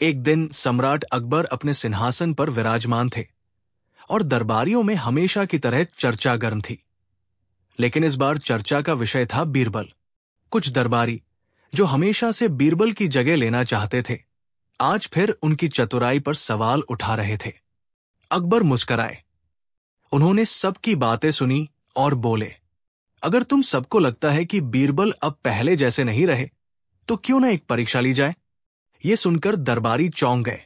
एक दिन सम्राट अकबर अपने सिंहासन पर विराजमान थे और दरबारियों में हमेशा की तरह चर्चा गर्म थी। लेकिन इस बार चर्चा का विषय था बीरबल। कुछ दरबारी जो हमेशा से बीरबल की जगह लेना चाहते थे, आज फिर उनकी चतुराई पर सवाल उठा रहे थे। अकबर मुस्कराए। उन्होंने सबकी बातें सुनी और बोले, अगर तुम सबको लगता है कि बीरबल अब पहले जैसे नहीं रहे, तो क्यों ना एक परीक्षा ली जाए। ये सुनकर दरबारी चौंक गए।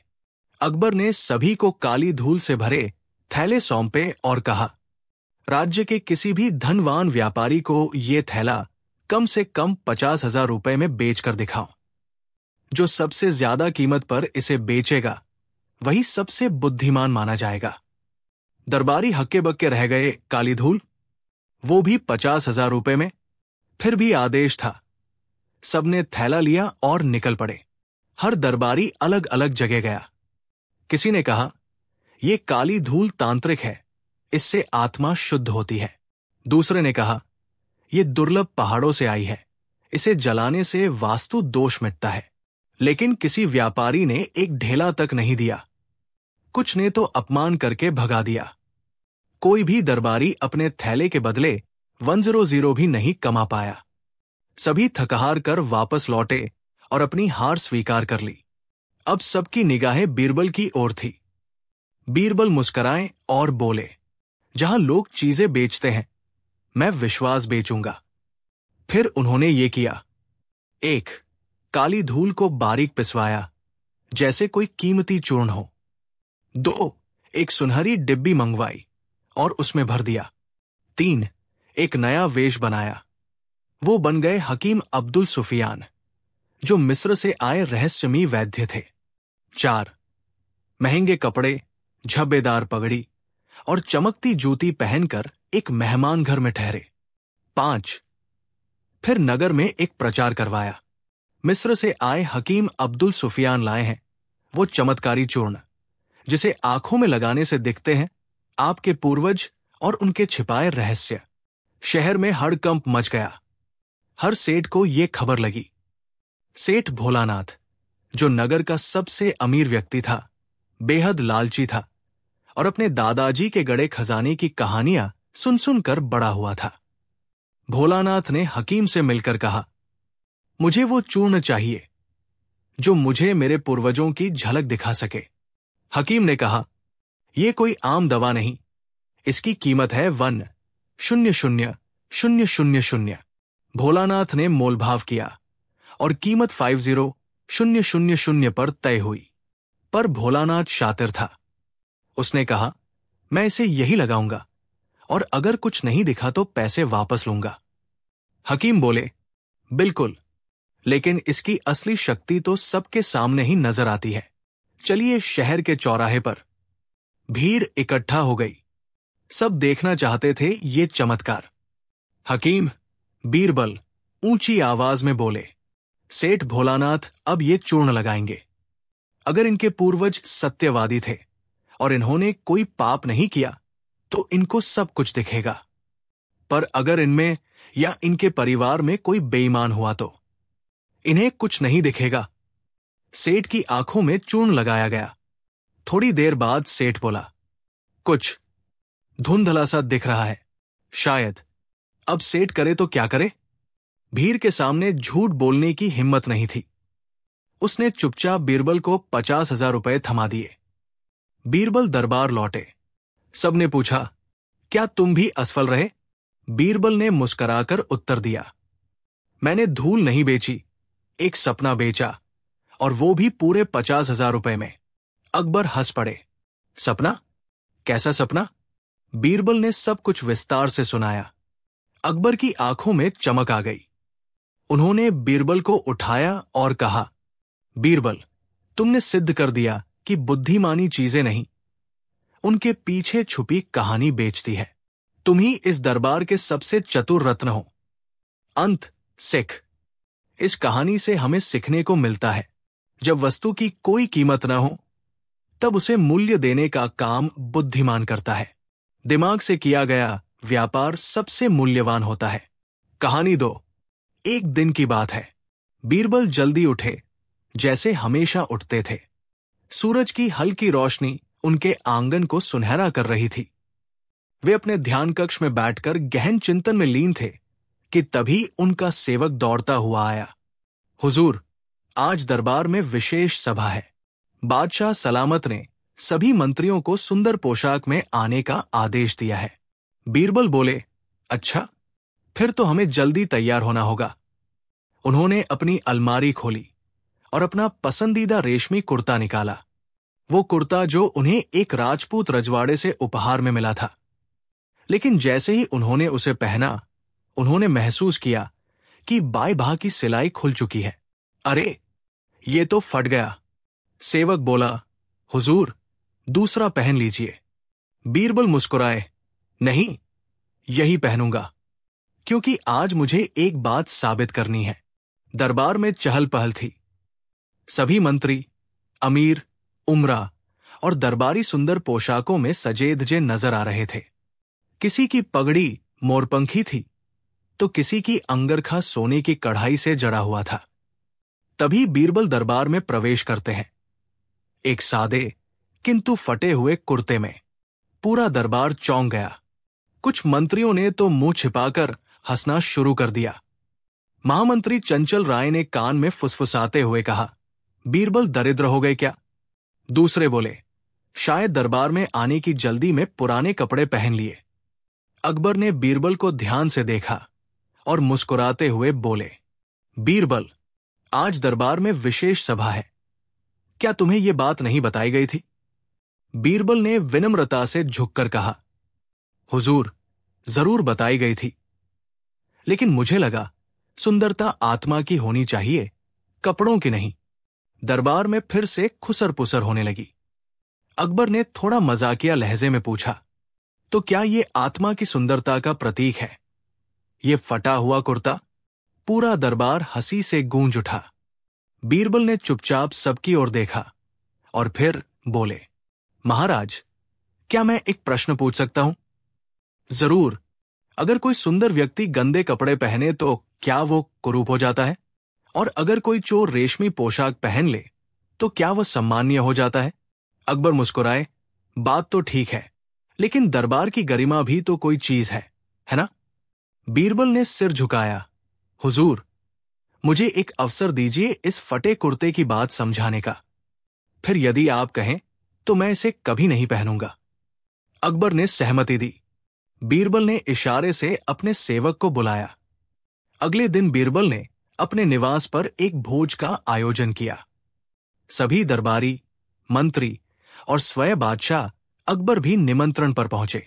अकबर ने सभी को काली धूल से भरे थैले सौंपे और कहा, राज्य के किसी भी धनवान व्यापारी को ये थैला कम से कम 50,000 रुपए में बेचकर दिखाओ। जो सबसे ज्यादा कीमत पर इसे बेचेगा वही सबसे बुद्धिमान माना जाएगा। दरबारी हक्के बक्के रह गए। काली धूल, वो भी 50,000 रुपए में। फिर भी आदेश था। सबने थैला लिया और निकल पड़े। हर दरबारी अलग अलग जगह गया। किसी ने कहा, यह काली धूल तांत्रिक है, इससे आत्मा शुद्ध होती है। दूसरे ने कहा, यह दुर्लभ पहाड़ों से आई है, इसे जलाने से वास्तु दोष मिटता है। लेकिन किसी व्यापारी ने एक ढेला तक नहीं दिया। कुछ ने तो अपमान करके भगा दिया। कोई भी दरबारी अपने थैले के बदले 100 भी नहीं कमा पाया। सभी थकहार कर वापस लौटे और अपनी हार स्वीकार कर ली। अब सबकी निगाहें बीरबल की ओर थी। बीरबल मुस्कुराए और बोले, जहां लोग चीजें बेचते हैं, मैं विश्वास बेचूंगा। फिर उन्होंने ये किया। 1. काली धूल को बारीक पिसवाया, जैसे कोई कीमती चूर्ण हो। 2. एक सुनहरी डिब्बी मंगवाई और उसमें भर दिया। 3. एक नया वेश बनाया। वो बन गए हकीम अब्दुल सुफियान, जो मिस्र से आए रहस्यमयी वैद्य थे। 4. महंगे कपड़े, झब्बेदार पगड़ी और चमकती जूती पहनकर एक मेहमान घर में ठहरे। 5. फिर नगर में एक प्रचार करवाया। मिस्र से आए हकीम अब्दुल सुफियान लाए हैं वो चमत्कारी चूर्ण, जिसे आंखों में लगाने से दिखते हैं आपके पूर्वज और उनके छिपाए रहस्य। शहर में हड़कंप मच गया। हर सेठ को यह खबर लगी। सेठ भोलानाथ, जो नगर का सबसे अमीर व्यक्ति था, बेहद लालची था और अपने दादाजी के गड़े खजाने की कहानियां सुन सुनकर बड़ा हुआ था। भोलानाथ ने हकीम से मिलकर कहा, मुझे वो चूर्ण चाहिए जो मुझे मेरे पूर्वजों की झलक दिखा सके। हकीम ने कहा, यह कोई आम दवा नहीं, इसकी कीमत है 1,00,000। भोलानाथ ने मोलभाव किया और कीमत 50,000 पर तय हुई। पर भोलानाथ शातिर था। उसने कहा, मैं इसे यही लगाऊंगा और अगर कुछ नहीं दिखा तो पैसे वापस लूंगा। हकीम बोले, बिल्कुल, लेकिन इसकी असली शक्ति तो सबके सामने ही नजर आती है। चलिए शहर के चौराहे पर। भीड़ इकट्ठा हो गई। सब देखना चाहते थे ये चमत्कार। हकीम, बीरबल ऊंची आवाज में बोले, सेठ भोलानाथ अब ये चूर्ण लगाएंगे। अगर इनके पूर्वज सत्यवादी थे और इन्होंने कोई पाप नहीं किया तो इनको सब कुछ दिखेगा। पर अगर इनमें या इनके परिवार में कोई बेईमान हुआ तो इन्हें कुछ नहीं दिखेगा। सेठ की आंखों में चूर्ण लगाया गया। थोड़ी देर बाद सेठ बोला, कुछ धुंधला सा दिख रहा है, शायद। अब सेठ करे तो क्या करे। भीड़ के सामने झूठ बोलने की हिम्मत नहीं थी। उसने चुपचाप बीरबल को 50,000 रुपए थमा दिए। बीरबल दरबार लौटे। सबने पूछा, क्या तुम भी असफल रहे? बीरबल ने मुस्कुराकर उत्तर दिया, मैंने धूल नहीं बेची, एक सपना बेचा, और वो भी पूरे 50,000 रुपए में। अकबर हंस पड़े। सपना? कैसा सपना? बीरबल ने सब कुछ विस्तार से सुनाया। अकबर की आंखों में चमक आ गई। उन्होंने बीरबल को उठाया और कहा, बीरबल, तुमने सिद्ध कर दिया कि बुद्धिमानी चीजें नहीं, उनके पीछे छुपी कहानी बेचती है। तुम ही इस दरबार के सबसे चतुर रत्न हो। अंत सिख। इस कहानी से हमें सीखने को मिलता है, जब वस्तु की कोई कीमत न हो तब उसे मूल्य देने का काम बुद्धिमान करता है। दिमाग से किया गया व्यापार सबसे मूल्यवान होता है। कहानी 2। एक दिन की बात है। बीरबल जल्दी उठे, जैसे हमेशा उठते थे। सूरज की हल्की रोशनी उनके आंगन को सुनहरा कर रही थी। वे अपने ध्यान कक्ष में बैठकर गहन चिंतन में लीन थे कि तभी उनका सेवक दौड़ता हुआ आया। हुजूर, आज दरबार में विशेष सभा है। बादशाह सलामत ने सभी मंत्रियों को सुंदर पोशाक में आने का आदेश दिया है। बीरबल बोले, अच्छा, फिर तो हमें जल्दी तैयार होना होगा। उन्होंने अपनी अलमारी खोली और अपना पसंदीदा रेशमी कुर्ता निकाला, वो कुर्ता जो उन्हें एक राजपूत रजवाड़े से उपहार में मिला था। लेकिन जैसे ही उन्होंने उसे पहना, उन्होंने महसूस किया कि बाएं भाग की सिलाई खुल चुकी है। अरे, ये तो फट गया। सेवक बोला, हुजूर, दूसरा पहन लीजिए। बीरबल मुस्कुराए, नहीं, यही पहनूंगा, क्योंकि आज मुझे एक बात साबित करनी है। दरबार में चहल पहल थी। सभी मंत्री, अमीर, उमरा और दरबारी सुंदर पोशाकों में सजे धजे नजर आ रहे थे। किसी की पगड़ी मोरपंखी थी तो किसी की अंगरखा सोने की कढ़ाई से जड़ा हुआ था। तभी बीरबल दरबार में प्रवेश करते हैं, एक सादे किंतु फटे हुए कुर्ते में। पूरा दरबार चौंक गया। कुछ मंत्रियों ने तो मुंह छिपाकर हंसना शुरू कर दिया। महामंत्री चंचल राय ने कान में फुसफुसाते हुए कहा, बीरबल दरिद्र हो गए क्या? दूसरे बोले, शायद दरबार में आने की जल्दी में पुराने कपड़े पहन लिए। अकबर ने बीरबल को ध्यान से देखा और मुस्कुराते हुए बोले, बीरबल, आज दरबार में विशेष सभा है। क्या तुम्हें यह बात नहीं बताई गई थी? बीरबल ने विनम्रता से झुककर कहा, हुजूर, जरूर बताई गई थी, लेकिन मुझे लगा सुंदरता आत्मा की होनी चाहिए, कपड़ों की नहीं। दरबार में फिर से खुसर पुसर होने लगी। अकबर ने थोड़ा मजाकिया लहजे में पूछा, तो क्या ये आत्मा की सुंदरता का प्रतीक है? ये फटा हुआ कुर्ता? पूरा दरबार हंसी से गूंज उठा। बीरबल ने चुपचाप सबकी ओर देखा और फिर बोले, महाराज, क्या मैं एक प्रश्न पूछ सकता हूं? जरूर। अगर कोई सुंदर व्यक्ति गंदे कपड़े पहने तो क्या वो कुरूप हो जाता है? और अगर कोई चोर रेशमी पोशाक पहन ले तो क्या वह सम्मानीय हो जाता है? अकबर मुस्कुराए, बात तो ठीक है, लेकिन दरबार की गरिमा भी तो कोई चीज है ना? बीरबल ने सिर झुकाया, हुजूर, मुझे एक अवसर दीजिए इस फटे कुर्ते की बात समझाने का। फिर यदि आप कहें तो मैं इसे कभी नहीं पहनूंगा। अकबर ने सहमति दी। बीरबल ने इशारे से अपने सेवक को बुलाया। अगले दिन बीरबल ने अपने निवास पर एक भोज का आयोजन किया। सभी दरबारी, मंत्री और स्वयं बादशाह अकबर भी निमंत्रण पर पहुंचे।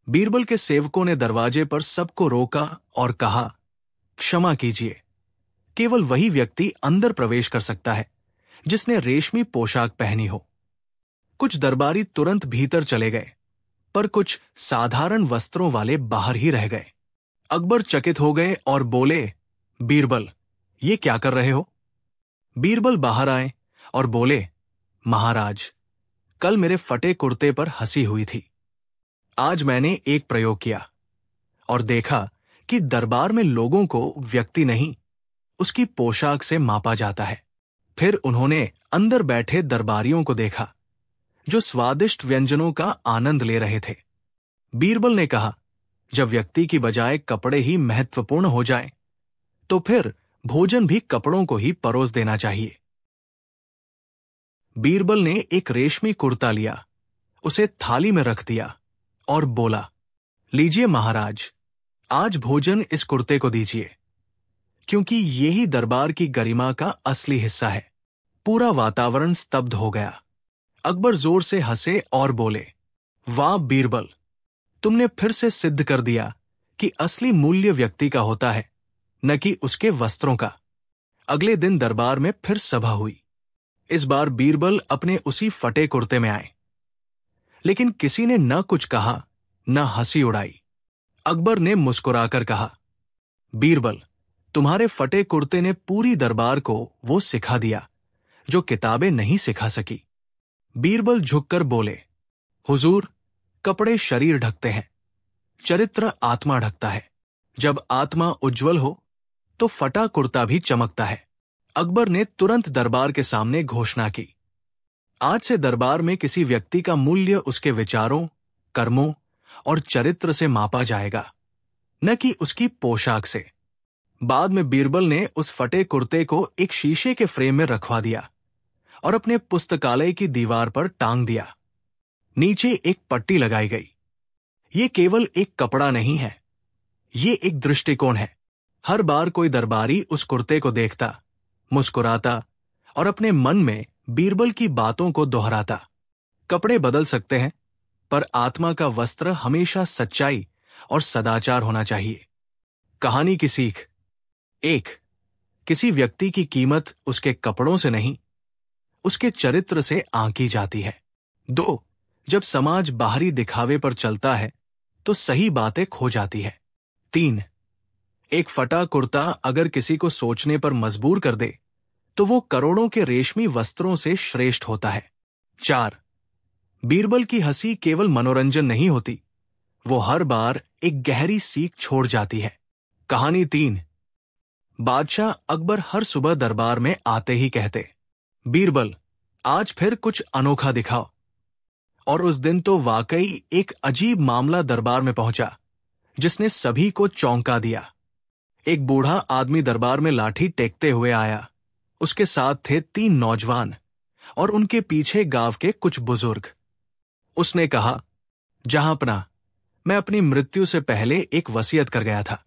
बीरबल के सेवकों ने दरवाजे पर सबको रोका और कहा, क्षमा कीजिए, केवल वही व्यक्ति अंदर प्रवेश कर सकता है जिसने रेशमी पोशाक पहनी हो। कुछ दरबारी तुरंत भीतर चले गए, पर कुछ साधारण वस्त्रों वाले बाहर ही रह गए। अकबर चकित हो गए और बोले, बीरबल, ये क्या कर रहे हो? बीरबल बाहर आए और बोले, महाराज, कल मेरे फटे कुर्ते पर हंसी हुई थी। आज मैंने एक प्रयोग किया और देखा कि दरबार में लोगों को व्यक्ति नहीं, उसकी पोशाक से मापा जाता है। फिर उन्होंने अंदर बैठे दरबारियों को देखा जो स्वादिष्ट व्यंजनों का आनंद ले रहे थे। बीरबल ने कहा, जब व्यक्ति की बजाय कपड़े ही महत्वपूर्ण हो जाए तो फिर भोजन भी कपड़ों को ही परोस देना चाहिए। बीरबल ने एक रेशमी कुर्ता लिया, उसे थाली में रख दिया और बोला, लीजिए महाराज, आज भोजन इस कुर्ते को दीजिए, क्योंकि यही दरबार की गरिमा का असली हिस्सा है। पूरा वातावरण स्तब्ध हो गया। अकबर जोर से हंसे और बोले, वाह बीरबल, तुमने फिर से सिद्ध कर दिया कि असली मूल्य व्यक्ति का होता है, न कि उसके वस्त्रों का। अगले दिन दरबार में फिर सभा हुई। इस बार बीरबल अपने उसी फटे कुर्ते में आए, लेकिन किसी ने न कुछ कहा न हंसी उड़ाई। अकबर ने मुस्कुराकर कहा, बीरबल, तुम्हारे फटे कुर्ते ने पूरी दरबार को वो सिखा दिया जो किताबें नहीं सिखा सकी। बीरबल झुककर बोले, हुजूर, कपड़े शरीर ढकते हैं, चरित्र आत्मा ढकता है। जब आत्मा उज्जवल हो तो फटा कुर्ता भी चमकता है। अकबर ने तुरंत दरबार के सामने घोषणा की, आज से दरबार में किसी व्यक्ति का मूल्य उसके विचारों, कर्मों और चरित्र से मापा जाएगा, न कि उसकी पोशाक से। बाद में बीरबल ने उस फटे कुर्ते को एक शीशे के फ्रेम में रखवा दिया और अपने पुस्तकालय की दीवार पर टांग दिया। नीचे एक पट्टी लगाई गई। ये केवल एक कपड़ा नहीं है, ये एक दृष्टिकोण है। हर बार कोई दरबारी उस कुर्ते को देखता, मुस्कुराता और अपने मन में बीरबल की बातों को दोहराता। कपड़े बदल सकते हैं, पर आत्मा का वस्त्र हमेशा सच्चाई और सदाचार होना चाहिए। कहानी की सीख: 1. किसी व्यक्ति की कीमत उसके कपड़ों से नहीं, उसके चरित्र से आंकी जाती है। 2. जब समाज बाहरी दिखावे पर चलता है तो सही बातें खो जाती है। 3. एक फटा कुर्ता अगर किसी को सोचने पर मजबूर कर दे तो वो करोड़ों के रेशमी वस्त्रों से श्रेष्ठ होता है। 4. बीरबल की हंसी केवल मनोरंजन नहीं होती, वो हर बार एक गहरी सीख छोड़ जाती है। कहानी 3. बादशाह अकबर हर सुबह दरबार में आते ही कहते, बीरबल, आज फिर कुछ अनोखा दिखाओ। और उस दिन तो वाकई एक अजीब मामला दरबार में पहुंचा जिसने सभी को चौंका दिया। एक बूढ़ा आदमी दरबार में लाठी टेकते हुए आया। उसके साथ थे 3 नौजवान और उनके पीछे गांव के कुछ बुजुर्ग। उसने कहा, जहांपना, मैं अपनी मृत्यु से पहले एक वसीयत कर गया था,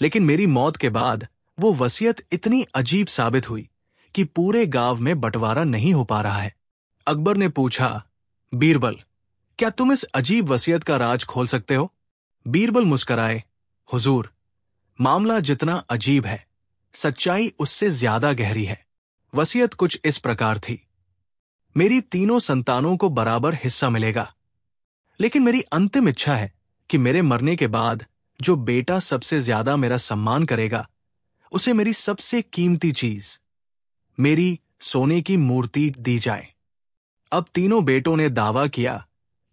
लेकिन मेरी मौत के बाद वो वसीयत इतनी अजीब साबित हुई कि पूरे गांव में बंटवारा नहीं हो पा रहा है। अकबर ने पूछा, बीरबल, क्या तुम इस अजीब वसीयत का राज खोल सकते हो? बीरबल मुस्कराए, हुजूर, मामला जितना अजीब है, सच्चाई उससे ज्यादा गहरी है। वसीयत कुछ इस प्रकार थी, मेरी तीनों संतानों को बराबर हिस्सा मिलेगा, लेकिन मेरी अंतिम इच्छा है कि मेरे मरने के बाद जो बेटा सबसे ज्यादा मेरा सम्मान करेगा, उसे मेरी सबसे कीमती चीज, मेरी सोने की मूर्ति दी जाए। अब तीनों बेटों ने दावा किया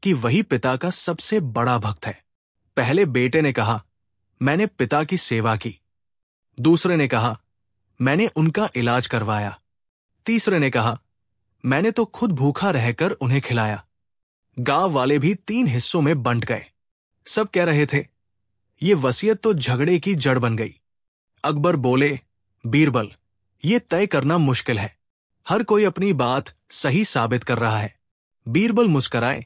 कि वही पिता का सबसे बड़ा भक्त है। पहले बेटे ने कहा, मैंने पिता की सेवा की। दूसरे ने कहा, मैंने उनका इलाज करवाया। तीसरे ने कहा, मैंने तो खुद भूखा रहकर उन्हें खिलाया। गांव वाले भी 3 हिस्सों में बंट गए। सब कह रहे थे, ये वसीयत तो झगड़े की जड़ बन गई। अकबर बोले, बीरबल, ये तय करना मुश्किल है, हर कोई अपनी बात सही साबित कर रहा है। बीरबल मुस्कराए,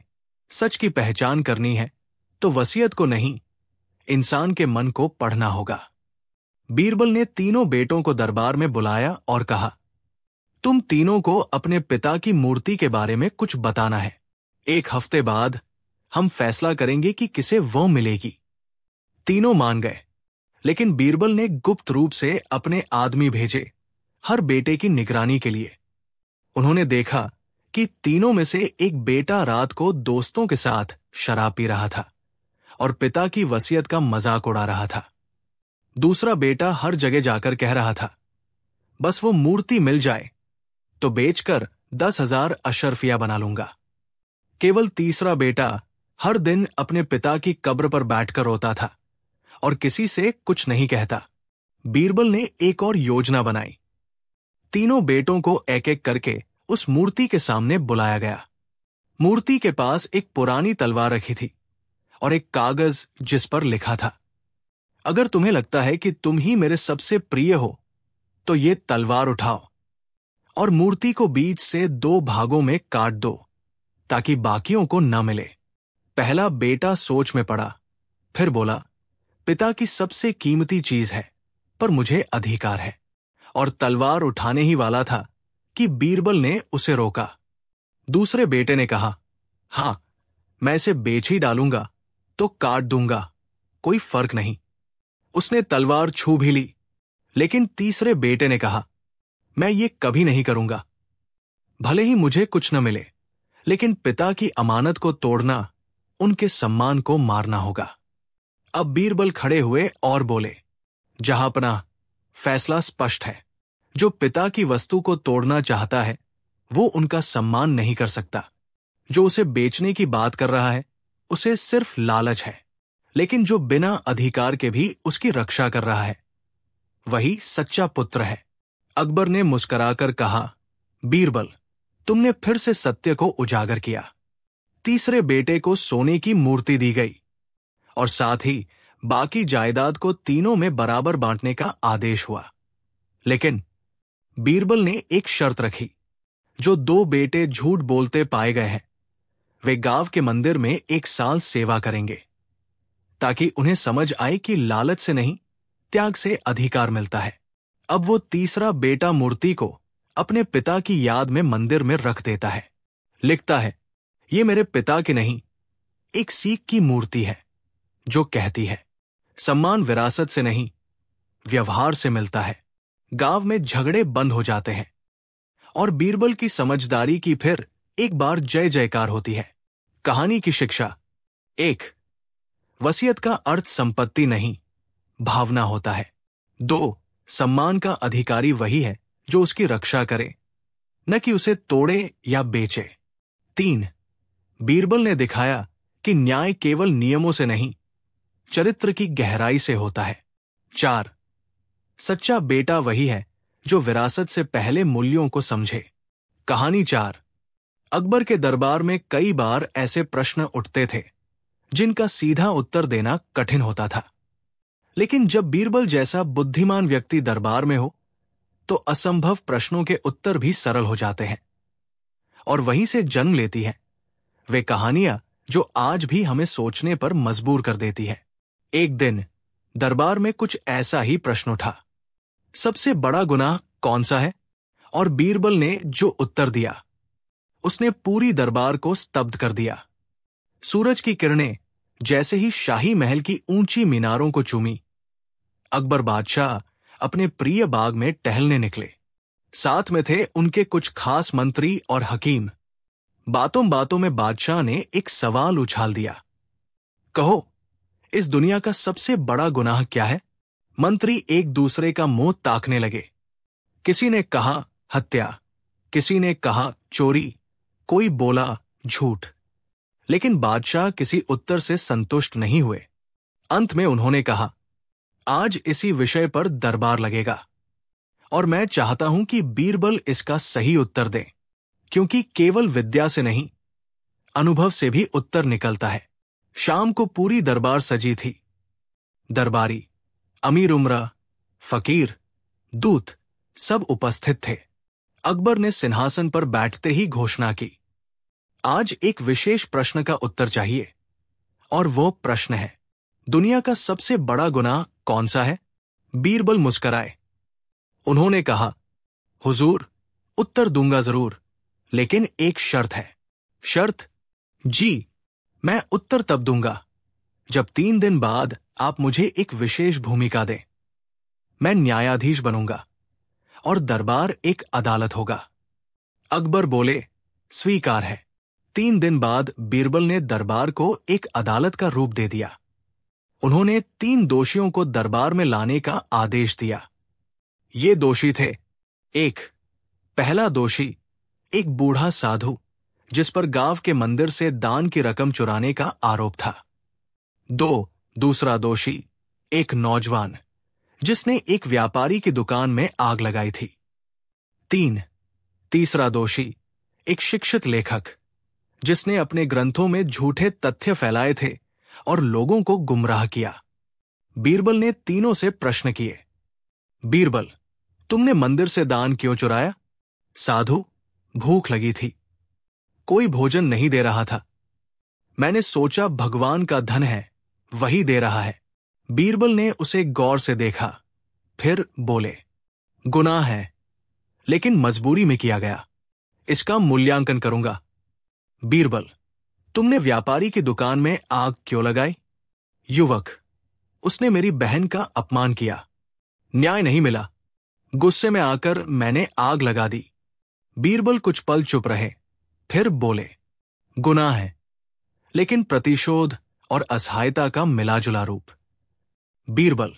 सच की पहचान करनी है तो वसीयत को नहीं, इंसान के मन को पढ़ना होगा। बीरबल ने तीनों बेटों को दरबार में बुलाया और कहा, तुम तीनों को अपने पिता की मूर्ति के बारे में कुछ बताना है। 1 हफ्ते बाद हम फैसला करेंगे कि किसे वो मिलेगी। तीनों मान गए, लेकिन बीरबल ने गुप्त रूप से अपने आदमी भेजे हर बेटे की निगरानी के लिए। उन्होंने देखा कि तीनों में से एक बेटा रात को दोस्तों के साथ शराब पी रहा था और पिता की वसीयत का मजाक उड़ा रहा था। दूसरा बेटा हर जगह जाकर कह रहा था, बस वो मूर्ति मिल जाए तो बेचकर 10,000 अशर्फिया बना लूंगा। केवल तीसरा बेटा हर दिन अपने पिता की कब्र पर बैठकर रोता था और किसी से कुछ नहीं कहता। बीरबल ने एक और योजना बनाई। तीनों बेटों को एक एक करके उस मूर्ति के सामने बुलाया गया। मूर्ति के पास एक पुरानी तलवार रखी थी और एक कागज जिस पर लिखा था, अगर तुम्हें लगता है कि तुम ही मेरे सबसे प्रिय हो तो ये तलवार उठाओ और मूर्ति को बीच से 2 भागों में काट दो ताकि बाकियों को न मिले। पहला बेटा सोच में पड़ा, फिर बोला, पिता की सबसे कीमती चीज है, पर मुझे अधिकार है। और तलवार उठाने ही वाला था कि बीरबल ने उसे रोका। दूसरे बेटे ने कहा, हां, मैं इसे बेच ही डालूंगा तो काट दूंगा, कोई फर्क नहीं। उसने तलवार छू भी ली, लेकिन तीसरे बेटे ने कहा, मैं ये कभी नहीं करूंगा। भले ही मुझे कुछ न मिले, लेकिन पिता की अमानत को तोड़ना, उनके सम्मान को मारना होगा। अब बीरबल खड़े हुए और बोले, जहांपना, फैसला स्पष्ट है। जो पिता की वस्तु को तोड़ना चाहता है वो उनका सम्मान नहीं कर सकता। जो उसे बेचने की बात कर रहा है उसे सिर्फ लालच है, लेकिन जो बिना अधिकार के भी उसकी रक्षा कर रहा है वही सच्चा पुत्र है। अकबर ने मुस्कुराकर कहा, बीरबल, तुमने फिर से सत्य को उजागर किया। तीसरे बेटे को सोने की मूर्ति दी गई और साथ ही बाकी जायदाद को तीनों में बराबर बांटने का आदेश हुआ। लेकिन बीरबल ने एक शर्त रखी, जो 2 बेटे झूठ बोलते पाए गए हैं वे गांव के मंदिर में 1 साल सेवा करेंगे, ताकि उन्हें समझ आए कि लालच से नहीं, त्याग से अधिकार मिलता है। अब वो तीसरा बेटा मूर्ति को अपने पिता की याद में मंदिर में रख देता है। लिखता है, ये मेरे पिता की नहीं, एक सीख की मूर्ति है, जो कहती है सम्मान विरासत से नहीं, व्यवहार से मिलता है। गांव में झगड़े बंद हो जाते हैं और बीरबल की समझदारी की फिर एक बार जय जयकार होती है। कहानी की शिक्षा 1, वसीयत का अर्थ संपत्ति नहीं, भावना होता है। 2, सम्मान का अधिकारी वही है जो उसकी रक्षा करे, न कि उसे तोड़े या बेचे। 3, बीरबल ने दिखाया कि न्याय केवल नियमों से नहीं, चरित्र की गहराई से होता है। 4, सच्चा बेटा वही है जो विरासत से पहले मूल्यों को समझे। कहानी 4, अकबर के दरबार में कई बार ऐसे प्रश्न उठते थे जिनका सीधा उत्तर देना कठिन होता था। लेकिन जब बीरबल जैसा बुद्धिमान व्यक्ति दरबार में हो तो असंभव प्रश्नों के उत्तर भी सरल हो जाते हैं और वहीं से जन्म लेती है वे कहानियां जो आज भी हमें सोचने पर मजबूर कर देती है। एक दिन दरबार में कुछ ऐसा ही प्रश्न उठा, सबसे बड़ा गुनाह कौन सा है? और बीरबल ने जो उत्तर दिया उसने पूरी दरबार को स्तब्ध कर दिया। सूरज की किरणें जैसे ही शाही महल की ऊंची मीनारों को चूमी, अकबर बादशाह अपने प्रिय बाग में टहलने निकले। साथ में थे उनके कुछ खास मंत्री और हकीम। बातों बातों में बादशाह ने एक सवाल उछाल दिया, कहो, इस दुनिया का सबसे बड़ा गुनाह क्या है? मंत्री एक दूसरे का मुंह ताकने लगे। किसी ने कहा हत्या, किसी ने कहा चोरी, कोई बोला झूठ। लेकिन बादशाह किसी उत्तर से संतुष्ट नहीं हुए। अंत में उन्होंने कहा, आज इसी विषय पर दरबार लगेगा और मैं चाहता हूं कि बीरबल इसका सही उत्तर दे, क्योंकि केवल विद्या से नहीं, अनुभव से भी उत्तर निकलता है। शाम को पूरी दरबार सजी थी। दरबारी, अमीर उम्रा, फकीर, दूत सब उपस्थित थे। अकबर ने सिंहासन पर बैठते ही घोषणा की, आज एक विशेष प्रश्न का उत्तर चाहिए और वो प्रश्न है, दुनिया का सबसे बड़ा गुनाह कौन सा है? बीरबल मुस्कराए। उन्होंने कहा, हुजूर, उत्तर दूंगा जरूर, लेकिन एक शर्त है। शर्त? जी, मैं उत्तर तब दूंगा जब 3 दिन बाद आप मुझे एक विशेष भूमिका दें। मैं न्यायाधीश बनूंगा और दरबार एक अदालत होगा। अकबर बोले, स्वीकार है। 3 दिन बाद बीरबल ने दरबार को एक अदालत का रूप दे दिया। उन्होंने 3 दोषियों को दरबार में लाने का आदेश दिया। ये दोषी थे, 1, पहला दोषी एक बूढ़ा साधु जिस पर गांव के मंदिर से दान की रकम चुराने का आरोप था। 2, दूसरा दोषी एक नौजवान जिसने एक व्यापारी की दुकान में आग लगाई थी। 3, तीसरा दोषी एक शिक्षित लेखक जिसने अपने ग्रंथों में झूठे तथ्य फैलाए थे और लोगों को गुमराह किया। बीरबल ने तीनों से प्रश्न किए। बीरबल, तुमने मंदिर से दान क्यों चुराया? साधु, भूख लगी थी, कोई भोजन नहीं दे रहा था, मैंने सोचा भगवान का धन है, वही दे रहा है। बीरबल ने उसे गौर से देखा, फिर बोले, गुनाह है, लेकिन मजबूरी में किया गया, इसका मूल्यांकन करूंगा। बीरबल, तुमने व्यापारी की दुकान में आग क्यों लगाई? युवक, उसने मेरी बहन का अपमान किया, न्याय नहीं मिला, गुस्से में आकर मैंने आग लगा दी। बीरबल कुछ पल चुप रहे, फिर बोले, गुनाह है, लेकिन प्रतिशोध और असहायता का मिलाजुला रूप। बीरबल,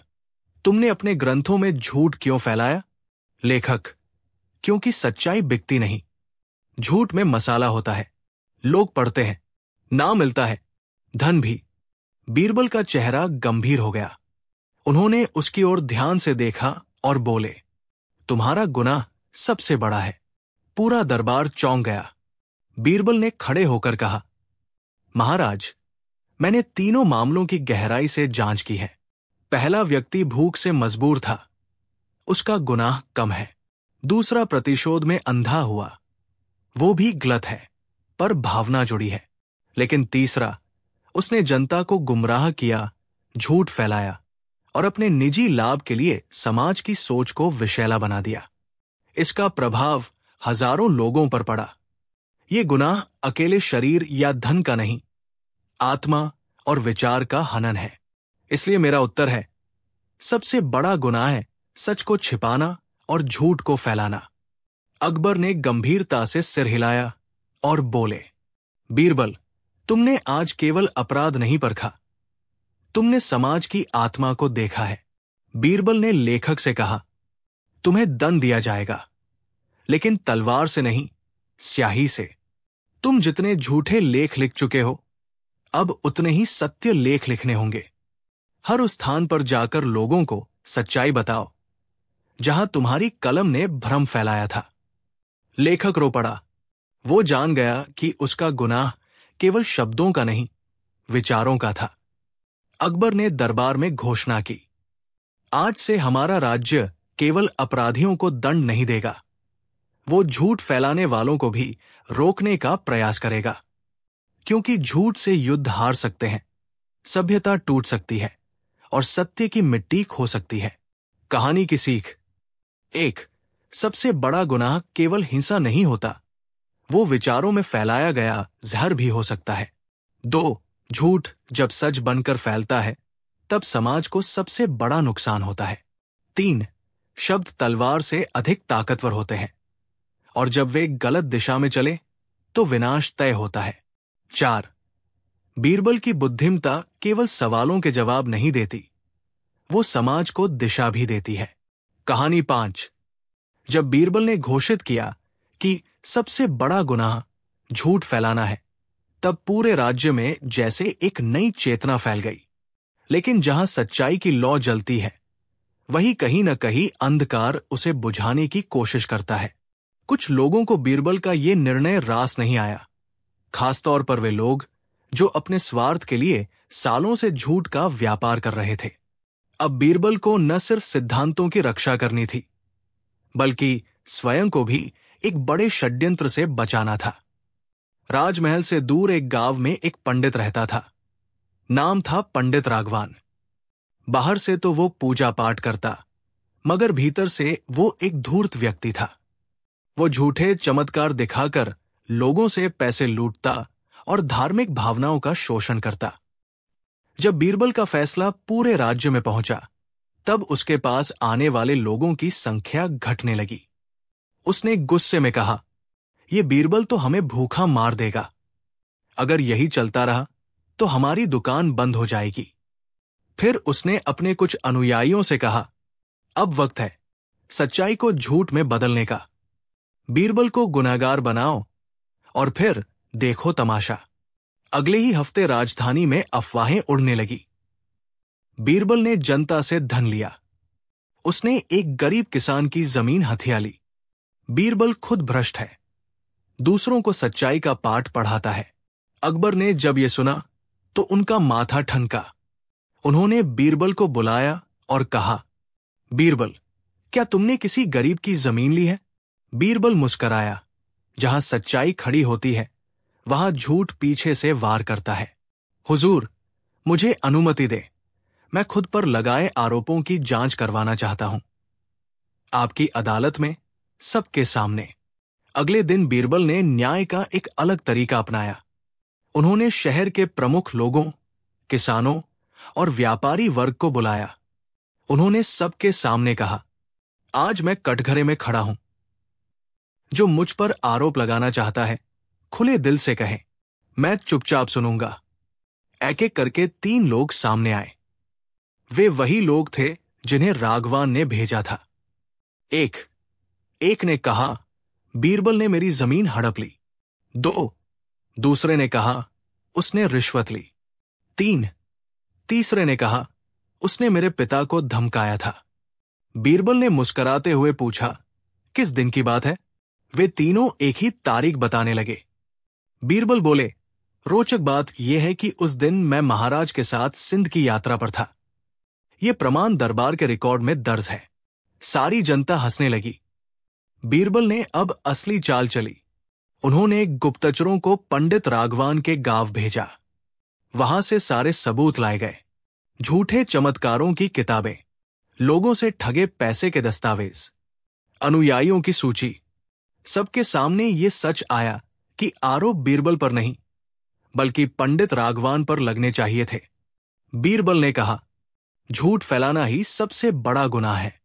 तुमने अपने ग्रंथों में झूठ क्यों फैलाया? लेखक, क्योंकि सच्चाई बिकती नहीं, झूठ में मसाला होता है, लोग पढ़ते हैं, नाम मिलता है, धन भी। बीरबल का चेहरा गंभीर हो गया। उन्होंने उसकी ओर ध्यान से देखा और बोले, तुम्हारा गुनाह सबसे बड़ा है, पूरा दरबार चौंक गया। बीरबल ने खड़े होकर कहा, महाराज, मैंने तीनों मामलों की गहराई से जांच की है। पहला व्यक्ति भूख से मजबूर था, उसका गुनाह कम है। दूसरा प्रतिशोध में अंधा हुआ, वो भी गलत है, पर भावना जुड़ी है। लेकिन तीसरा, उसने जनता को गुमराह किया, झूठ फैलाया और अपने निजी लाभ के लिए समाज की सोच को विषैला बना दिया। इसका प्रभाव हजारों लोगों पर पड़ा। ये गुनाह अकेले शरीर या धन का नहीं, आत्मा और विचार का हनन है। इसलिए मेरा उत्तर है, सबसे बड़ा गुनाह है सच को छिपाना और झूठ को फैलाना। अकबर ने गंभीरता से सिर हिलाया और बोले, बीरबल, तुमने आज केवल अपराध नहीं परखा, तुमने समाज की आत्मा को देखा है। बीरबल ने लेखक से कहा, तुम्हें दंड दिया जाएगा, लेकिन तलवार से नहीं, स्याही से। तुम जितने झूठे लेख लिख चुके हो, अब उतने ही सत्य लेख लिखने होंगे। हर उस स्थान पर जाकर लोगों को सच्चाई बताओ जहां तुम्हारी कलम ने भ्रम फैलाया था। लेखक रो पड़ा। वो जान गया कि उसका गुनाह केवल शब्दों का नहीं, विचारों का था। अकबर ने दरबार में घोषणा की, आज से हमारा राज्य केवल अपराधियों को दंड नहीं देगा, वो झूठ फैलाने वालों को भी रोकने का प्रयास करेगा। क्योंकि झूठ से युद्ध हार सकते हैं, सभ्यता टूट सकती है और सत्य की मिट्टी खो सकती है। कहानी की सीख: 1. सबसे बड़ा गुनाह केवल हिंसा नहीं होता, वो विचारों में फैलाया गया जहर भी हो सकता है। 2. झूठ जब सच बनकर फैलता है, तब समाज को सबसे बड़ा नुकसान होता है। 3. शब्द तलवार से अधिक ताकतवर होते हैं, और जब वे गलत दिशा में चले तो विनाश तय होता है। 4. बीरबल की बुद्धिमत्ता केवल सवालों के जवाब नहीं देती, वो समाज को दिशा भी देती है। कहानी 5. जब बीरबल ने घोषित किया कि सबसे बड़ा गुनाह झूठ फैलाना है, तब पूरे राज्य में जैसे एक नई चेतना फैल गई। लेकिन जहां सच्चाई की लौ जलती है, वहीं कहीं न कहीं अंधकार उसे बुझाने की कोशिश करता है। कुछ लोगों को बीरबल का ये निर्णय रास नहीं आया, खासतौर पर वे लोग जो अपने स्वार्थ के लिए सालों से झूठ का व्यापार कर रहे थे। अब बीरबल को न सिर्फ सिद्धांतों की रक्षा करनी थी, बल्कि स्वयं को भी एक बड़े षड्यंत्र से बचाना था। राजमहल से दूर एक गांव में एक पंडित रहता था। नाम था पंडित राघवान। बाहर से तो वो पूजा पाठ करता, मगर भीतर से वो एक धूर्त व्यक्ति था। वो झूठे चमत्कार दिखाकर लोगों से पैसे लूटता और धार्मिक भावनाओं का शोषण करता। जब बीरबल का फैसला पूरे राज्य में पहुंचा, तब उसके पास आने वाले लोगों की संख्या घटने लगी। उसने गुस्से में कहा, यह बीरबल तो हमें भूखा मार देगा। अगर यही चलता रहा तो हमारी दुकान बंद हो जाएगी। फिर उसने अपने कुछ अनुयायियों से कहा, अब वक्त है सच्चाई को झूठ में बदलने का। बीरबल को गुनहगार बनाओ और फिर देखो तमाशा। अगले ही हफ्ते राजधानी में अफवाहें उड़ने लगी। बीरबल ने जनता से धन लिया। उसने एक गरीब किसान की जमीन हथिया ली। बीरबल खुद भ्रष्ट है, दूसरों को सच्चाई का पाठ पढ़ाता है। अकबर ने जब यह सुना तो उनका माथा ठनका। उन्होंने बीरबल को बुलाया और कहा, बीरबल, क्या तुमने किसी गरीब की जमीन ली है? बीरबल मुस्कराया। जहां सच्चाई खड़ी होती है, वहां झूठ पीछे से वार करता है। हुजूर, मुझे अनुमति दे, मैं खुद पर लगाए आरोपों की जांच करवाना चाहता हूं, आपकी अदालत में, सबके सामने। अगले दिन बीरबल ने न्याय का एक अलग तरीका अपनाया। उन्होंने शहर के प्रमुख लोगों, किसानों और व्यापारी वर्ग को बुलाया। उन्होंने सबके सामने कहा, आज मैं कटघरे में खड़ा हूं। जो मुझ पर आरोप लगाना चाहता है, खुले दिल से कहे, मैं चुपचाप सुनूंगा। एक एक करके 3 लोग सामने आए। वे वही लोग थे जिन्हें राघवान ने भेजा था। एक ने कहा, बीरबल ने मेरी जमीन हड़प ली। 2, दूसरे ने कहा, उसने रिश्वत ली। 3, तीसरे ने कहा, उसने मेरे पिता को धमकाया था। बीरबल ने मुस्कुराते हुए पूछा, किस दिन की बात है? वे तीनों एक ही तारीख बताने लगे। बीरबल बोले, रोचक बात यह है कि उस दिन मैं महाराज के साथ सिंध की यात्रा पर था। यह प्रमाण दरबार के रिकॉर्ड में दर्ज है। सारी जनता हंसने लगी। बीरबल ने अब असली चाल चली। उन्होंने गुप्तचरों को पंडित राघवान के गांव भेजा। वहां से सारे सबूत लाए गए, झूठे चमत्कारों की किताबें, लोगों से ठगे पैसे के दस्तावेज, अनुयायियों की सूची। सबके सामने ये सच आया कि आरोप बीरबल पर नहीं बल्कि पंडित राघवान पर लगने चाहिए थे। बीरबल ने कहा, झूठ फैलाना ही सबसे बड़ा गुनाह है,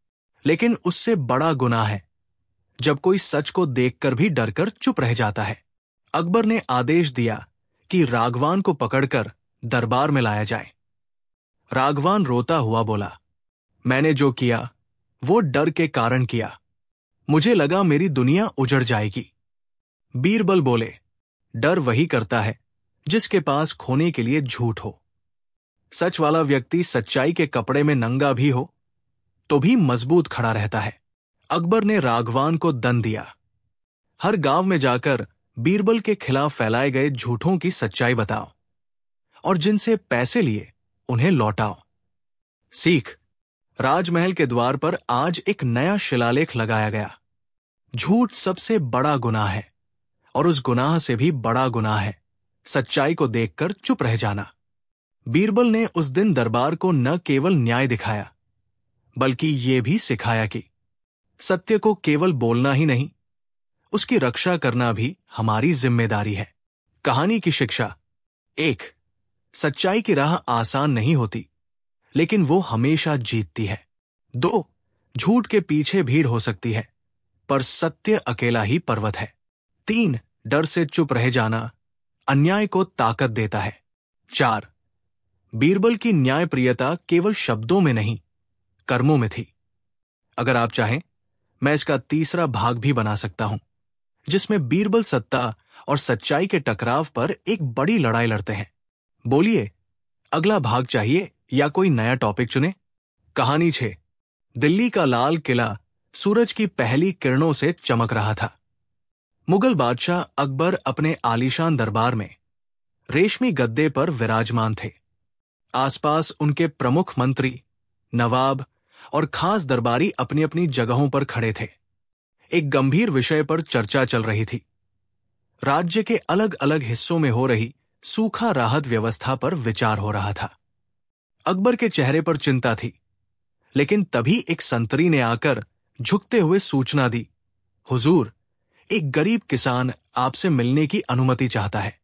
लेकिन उससे बड़ा गुनाह है जब कोई सच को देखकर भी डरकर चुप रह जाता है। अकबर ने आदेश दिया कि राघवान को पकड़कर दरबार में लाया जाए। राघवान रोता हुआ बोला, मैंने जो किया वो डर के कारण किया। मुझे लगा मेरी दुनिया उजड़ जाएगी। बीरबल बोले, डर वही करता है जिसके पास खोने के लिए झूठ हो। सच वाला व्यक्ति सच्चाई के कपड़े में नंगा भी हो तो भी मजबूत खड़ा रहता है। अकबर ने राघवान को दंड दिया। हर गांव में जाकर बीरबल के खिलाफ फैलाए गए झूठों की सच्चाई बताओ और जिनसे पैसे लिए उन्हें लौटाओ। सीख, राजमहल के द्वार पर आज एक नया शिलालेख लगाया गया। झूठ सबसे बड़ा गुनाह है और उस गुनाह से भी बड़ा गुनाह है सच्चाई को देखकर चुप रह जाना। बीरबल ने उस दिन दरबार को न केवल न्याय दिखाया बल्कि ये भी सिखाया कि सत्य को केवल बोलना ही नहीं, उसकी रक्षा करना भी हमारी जिम्मेदारी है। कहानी की शिक्षा: 1. सच्चाई की राह आसान नहीं होती, लेकिन वो हमेशा जीतती है। 2. झूठ के पीछे भीड़ हो सकती है, पर सत्य अकेला ही पर्वत है। 3. डर से चुप रह जाना अन्याय को ताकत देता है। 4. बीरबल की न्यायप्रियता केवल शब्दों में नहीं, कर्मों में थी। अगर आप चाहें, मैं इसका तीसरा भाग भी बना सकता हूं, जिसमें बीरबल सत्ता और सच्चाई के टकराव पर एक बड़ी लड़ाई लड़ते हैं। बोलिए, अगला भाग चाहिए या कोई नया टॉपिक चुने? कहानी 6। दिल्ली का लाल किला सूरज की पहली किरणों से चमक रहा था। मुगल बादशाह अकबर अपने आलीशान दरबार में रेशमी गद्दे पर विराजमान थे। आसपास उनके प्रमुख मंत्री, नवाब और खास दरबारी अपनी अपनी जगहों पर खड़े थे। एक गंभीर विषय पर चर्चा चल रही थी। राज्य के अलग अलग हिस्सों में हो रही सूखा राहत व्यवस्था पर विचार हो रहा था। अकबर के चेहरे पर चिंता थी, लेकिन तभी एक संतरी ने आकर झुकते हुए सूचना दी, हुजूर, एक गरीब किसान आपसे मिलने की अनुमति चाहता है।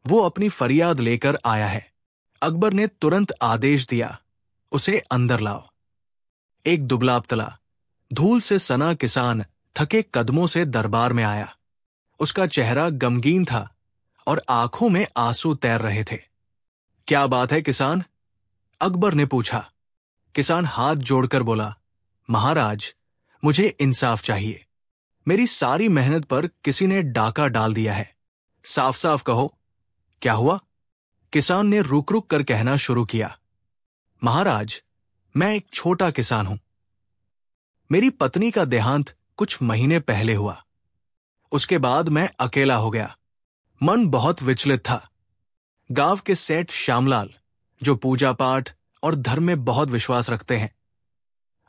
वो अपनी फरियाद लेकर आया है। अकबर ने तुरंत आदेश दिया, उसे अंदर लाओ। एक दुबला-पतला, धूल से सना किसान थके कदमों से दरबार में आया। उसका चेहरा गमगीन था और आंखों में आंसू तैर रहे थे। क्या बात है किसान? अकबर ने पूछा। किसान हाथ जोड़कर बोला, महाराज, मुझे इंसाफ चाहिए। मेरी सारी मेहनत पर किसी ने डाका डाल दिया है। साफ साफ कहो, क्या हुआ? किसान ने रुक रुक कर कहना शुरू किया, महाराज, मैं एक छोटा किसान हूं। मेरी पत्नी का देहांत कुछ महीने पहले हुआ। उसके बाद मैं अकेला हो गया। मन बहुत विचलित था। गांव के सेठ श्यामलाल, जो पूजा पाठ और धर्म में बहुत विश्वास रखते हैं,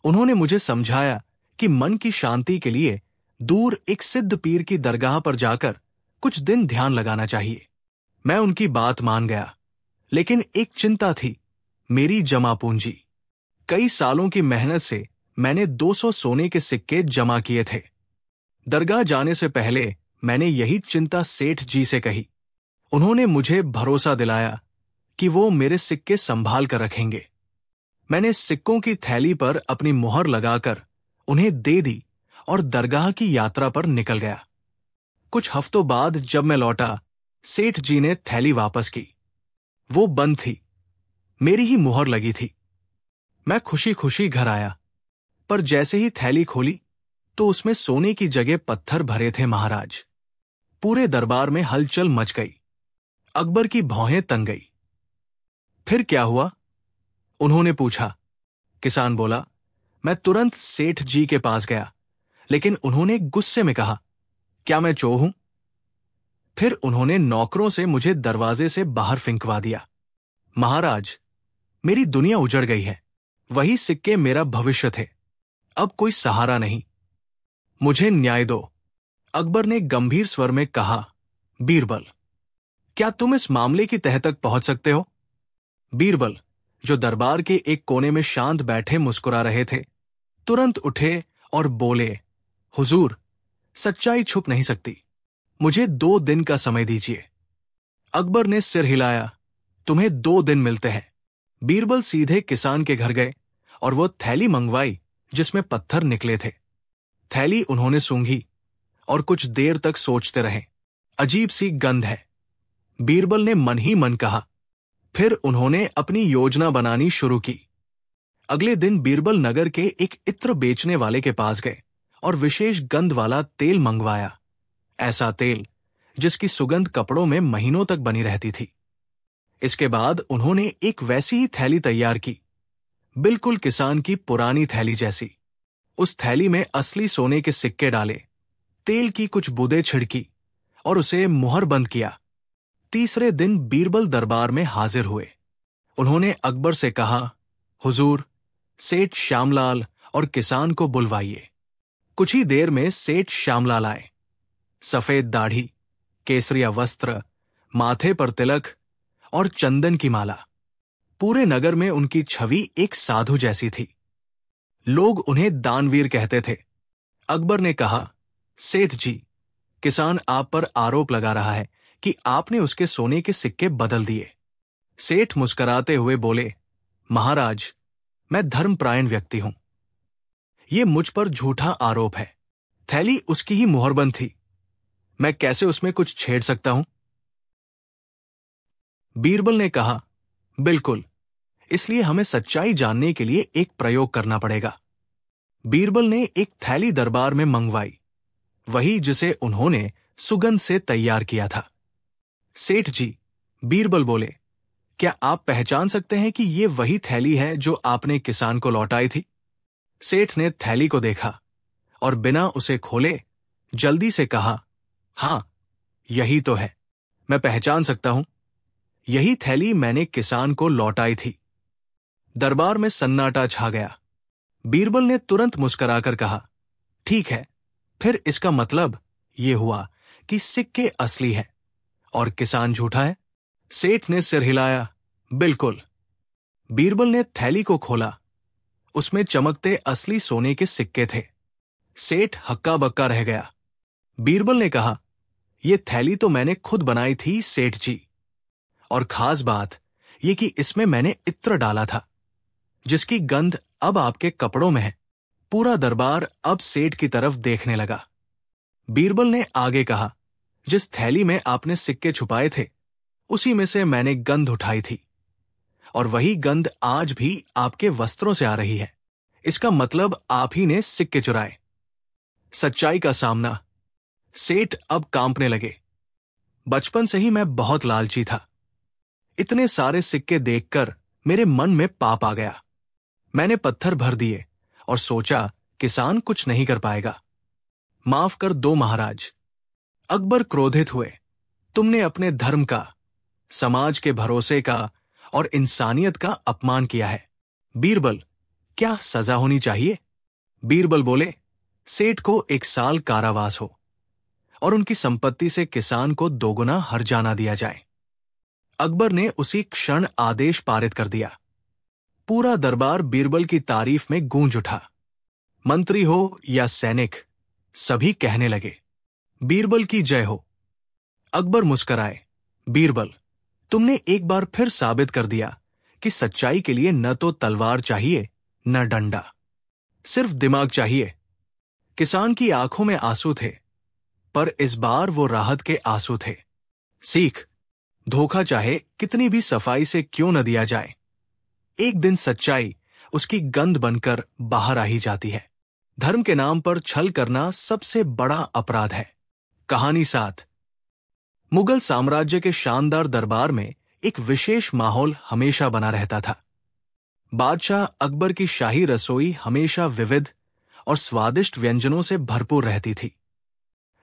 उन्होंने मुझे समझाया कि मन की शांति के लिए दूर एक सिद्ध पीर की दरगाह पर जाकर कुछ दिन ध्यान लगाना चाहिए। मैं उनकी बात मान गया, लेकिन एक चिंता थी, मेरी जमा पूंजी। कई सालों की मेहनत से मैंने 200 सोने के सिक्के जमा किए थे। दरगाह जाने से पहले मैंने यही चिंता सेठ जी से कही। उन्होंने मुझे भरोसा दिलाया कि वो मेरे सिक्के संभाल कर रखेंगे। मैंने सिक्कों की थैली पर अपनी मुहर लगाकर उन्हें दे दी और दरगाह की यात्रा पर निकल गया। कुछ हफ्तों बाद जब मैं लौटा, सेठ जी ने थैली वापस की। वो बंद थी, मेरी ही मुहर लगी थी। मैं खुशी खुशी घर आया, पर जैसे ही थैली खोली तो उसमें सोने की जगह पत्थर भरे थे। महाराज, पूरे दरबार में हलचल मच गई। अकबर की भौहें तन गई। फिर क्या हुआ? उन्होंने पूछा। किसान बोला, मैं तुरंत सेठ जी के पास गया, लेकिन उन्होंने गुस्से में कहा, क्या मैं चोर हूं? फिर उन्होंने नौकरों से मुझे दरवाजे से बाहर फिंकवा दिया। महाराज, मेरी दुनिया उजड़ गई है। वही सिक्के मेरा भविष्य थे। अब कोई सहारा नहीं। मुझे न्याय दो। अकबर ने गंभीर स्वर में कहा। बीरबल, क्या तुम इस मामले की तह तक पहुंच सकते हो? बीरबल, जो दरबार के एक कोने में शांत बैठे मुस्कुरा रहे थे, तुरंत उठे और बोले, हुजूर, सच्चाई छुप नहीं सकती। मुझे 2 दिन का समय दीजिए। अकबर ने सिर हिलाया। तुम्हें 2 दिन मिलते हैं। बीरबल सीधे किसान के घर गए और वो थैली मंगवाई जिसमें पत्थर निकले थे। थैली उन्होंने सूंघी और कुछ देर तक सोचते रहे। अजीब सी गंध है, बीरबल ने मन ही मन कहा। फिर उन्होंने अपनी योजना बनानी शुरू की। अगले दिन बीरबल नगर के एक इत्र बेचने वाले के पास गए और विशेष गंध वाला तेल मंगवाया। ऐसा तेल जिसकी सुगंध कपड़ों में महीनों तक बनी रहती थी। इसके बाद उन्होंने एक वैसी ही थैली तैयार की, बिल्कुल किसान की पुरानी थैली जैसी। उस थैली में असली सोने के सिक्के डाले, तेल की कुछ बूंदें छिड़की और उसे मुहर बंद किया। तीसरे दिन बीरबल दरबार में हाजिर हुए। उन्होंने अकबर से कहा, हुजूर, सेठ श्यामलाल और किसान को बुलवाइए। कुछ ही देर में सेठ श्यामलाल आए। सफेद दाढ़ी, केसरिया वस्त्र, माथे पर तिलक और चंदन की माला। पूरे नगर में उनकी छवि एक साधु जैसी थी। लोग उन्हें दानवीर कहते थे। अकबर ने कहा, सेठ जी, किसान आप पर आरोप लगा रहा है कि आपने उसके सोने के सिक्के बदल दिए। सेठ मुस्कुराते हुए बोले, महाराज, मैं धर्मपरायण व्यक्ति हूं। यह मुझ पर झूठा आरोप है। थैली उसकी ही मुहरबंद थी। मैं कैसे उसमें कुछ छेड़ सकता हूं? बीरबल ने कहा, बिल्कुल, इसलिए हमें सच्चाई जानने के लिए एक प्रयोग करना पड़ेगा। बीरबल ने एक थैली दरबार में मंगवाई, वही जिसे उन्होंने सुगंध से तैयार किया था। सेठ जी, बीरबल बोले, क्या आप पहचान सकते हैं कि यह वही थैली है जो आपने किसान को लौटाई थी? सेठ ने थैली को देखा और बिना उसे खोले जल्दी से कहा, हां, यही तो है। मैं पहचान सकता हूं। यही थैली मैंने किसान को लौटाई थी। दरबार में सन्नाटा छा गया। बीरबल ने तुरंत मुस्कुराकर कहा, ठीक है, फिर इसका मतलब यह हुआ कि सिक्के असली हैं और किसान झूठा है? सेठ ने सिर हिलाया, बिल्कुल। बीरबल ने थैली को खोला। उसमें चमकते असली सोने के सिक्के थे। सेठ हक्का बक्का रह गया। बीरबल ने कहा, यह थैली तो मैंने खुद बनाई थी सेठ जी, और खास बात यह कि इसमें मैंने इत्र डाला था, जिसकी गंध अब आपके कपड़ों में है। पूरा दरबार अब सेठ की तरफ देखने लगा। बीरबल ने आगे कहा, जिस थैली में आपने सिक्के छुपाए थे, उसी में से मैंने गंध उठाई थी, और वही गंध आज भी आपके वस्त्रों से आ रही है। इसका मतलब आप ही ने सिक्के चुराए। सच्चाई का सामना। सेठ अब कांपने लगे। बचपन से ही मैं बहुत लालची था। इतने सारे सिक्के देखकर मेरे मन में पाप आ गया। मैंने पत्थर भर दिए और सोचा किसान कुछ नहीं कर पाएगा। माफ कर दो महाराज। अकबर क्रोधित हुए। तुमने अपने धर्म का, समाज के भरोसे का और इंसानियत का अपमान किया है। बीरबल, क्या सजा होनी चाहिए? बीरबल बोले, सेठ को 1 साल कारावास हो और उनकी संपत्ति से किसान को 2 गुना हर्जाना दिया जाए। अकबर ने उसी क्षण आदेश पारित कर दिया। पूरा दरबार बीरबल की तारीफ में गूंज उठा। मंत्री हो या सैनिक, सभी कहने लगे, बीरबल की जय हो। अकबर मुस्कराए। बीरबल, तुमने एक बार फिर साबित कर दिया कि सच्चाई के लिए न तो तलवार चाहिए न डंडा, सिर्फ दिमाग चाहिए। किसान की आंखों में आंसू थे, पर इस बार वो राहत के आंसू थे। सीख, धोखा चाहे कितनी भी सफाई से क्यों न दिया जाए, एक दिन सच्चाई उसकी गंध बनकर बाहर आ ही जाती है। धर्म के नाम पर छल करना सबसे बड़ा अपराध है। कहानी 7। मुगल साम्राज्य के शानदार दरबार में एक विशेष माहौल हमेशा बना रहता था। बादशाह अकबर की शाही रसोई हमेशा विविध और स्वादिष्ट व्यंजनों से भरपूर रहती थी।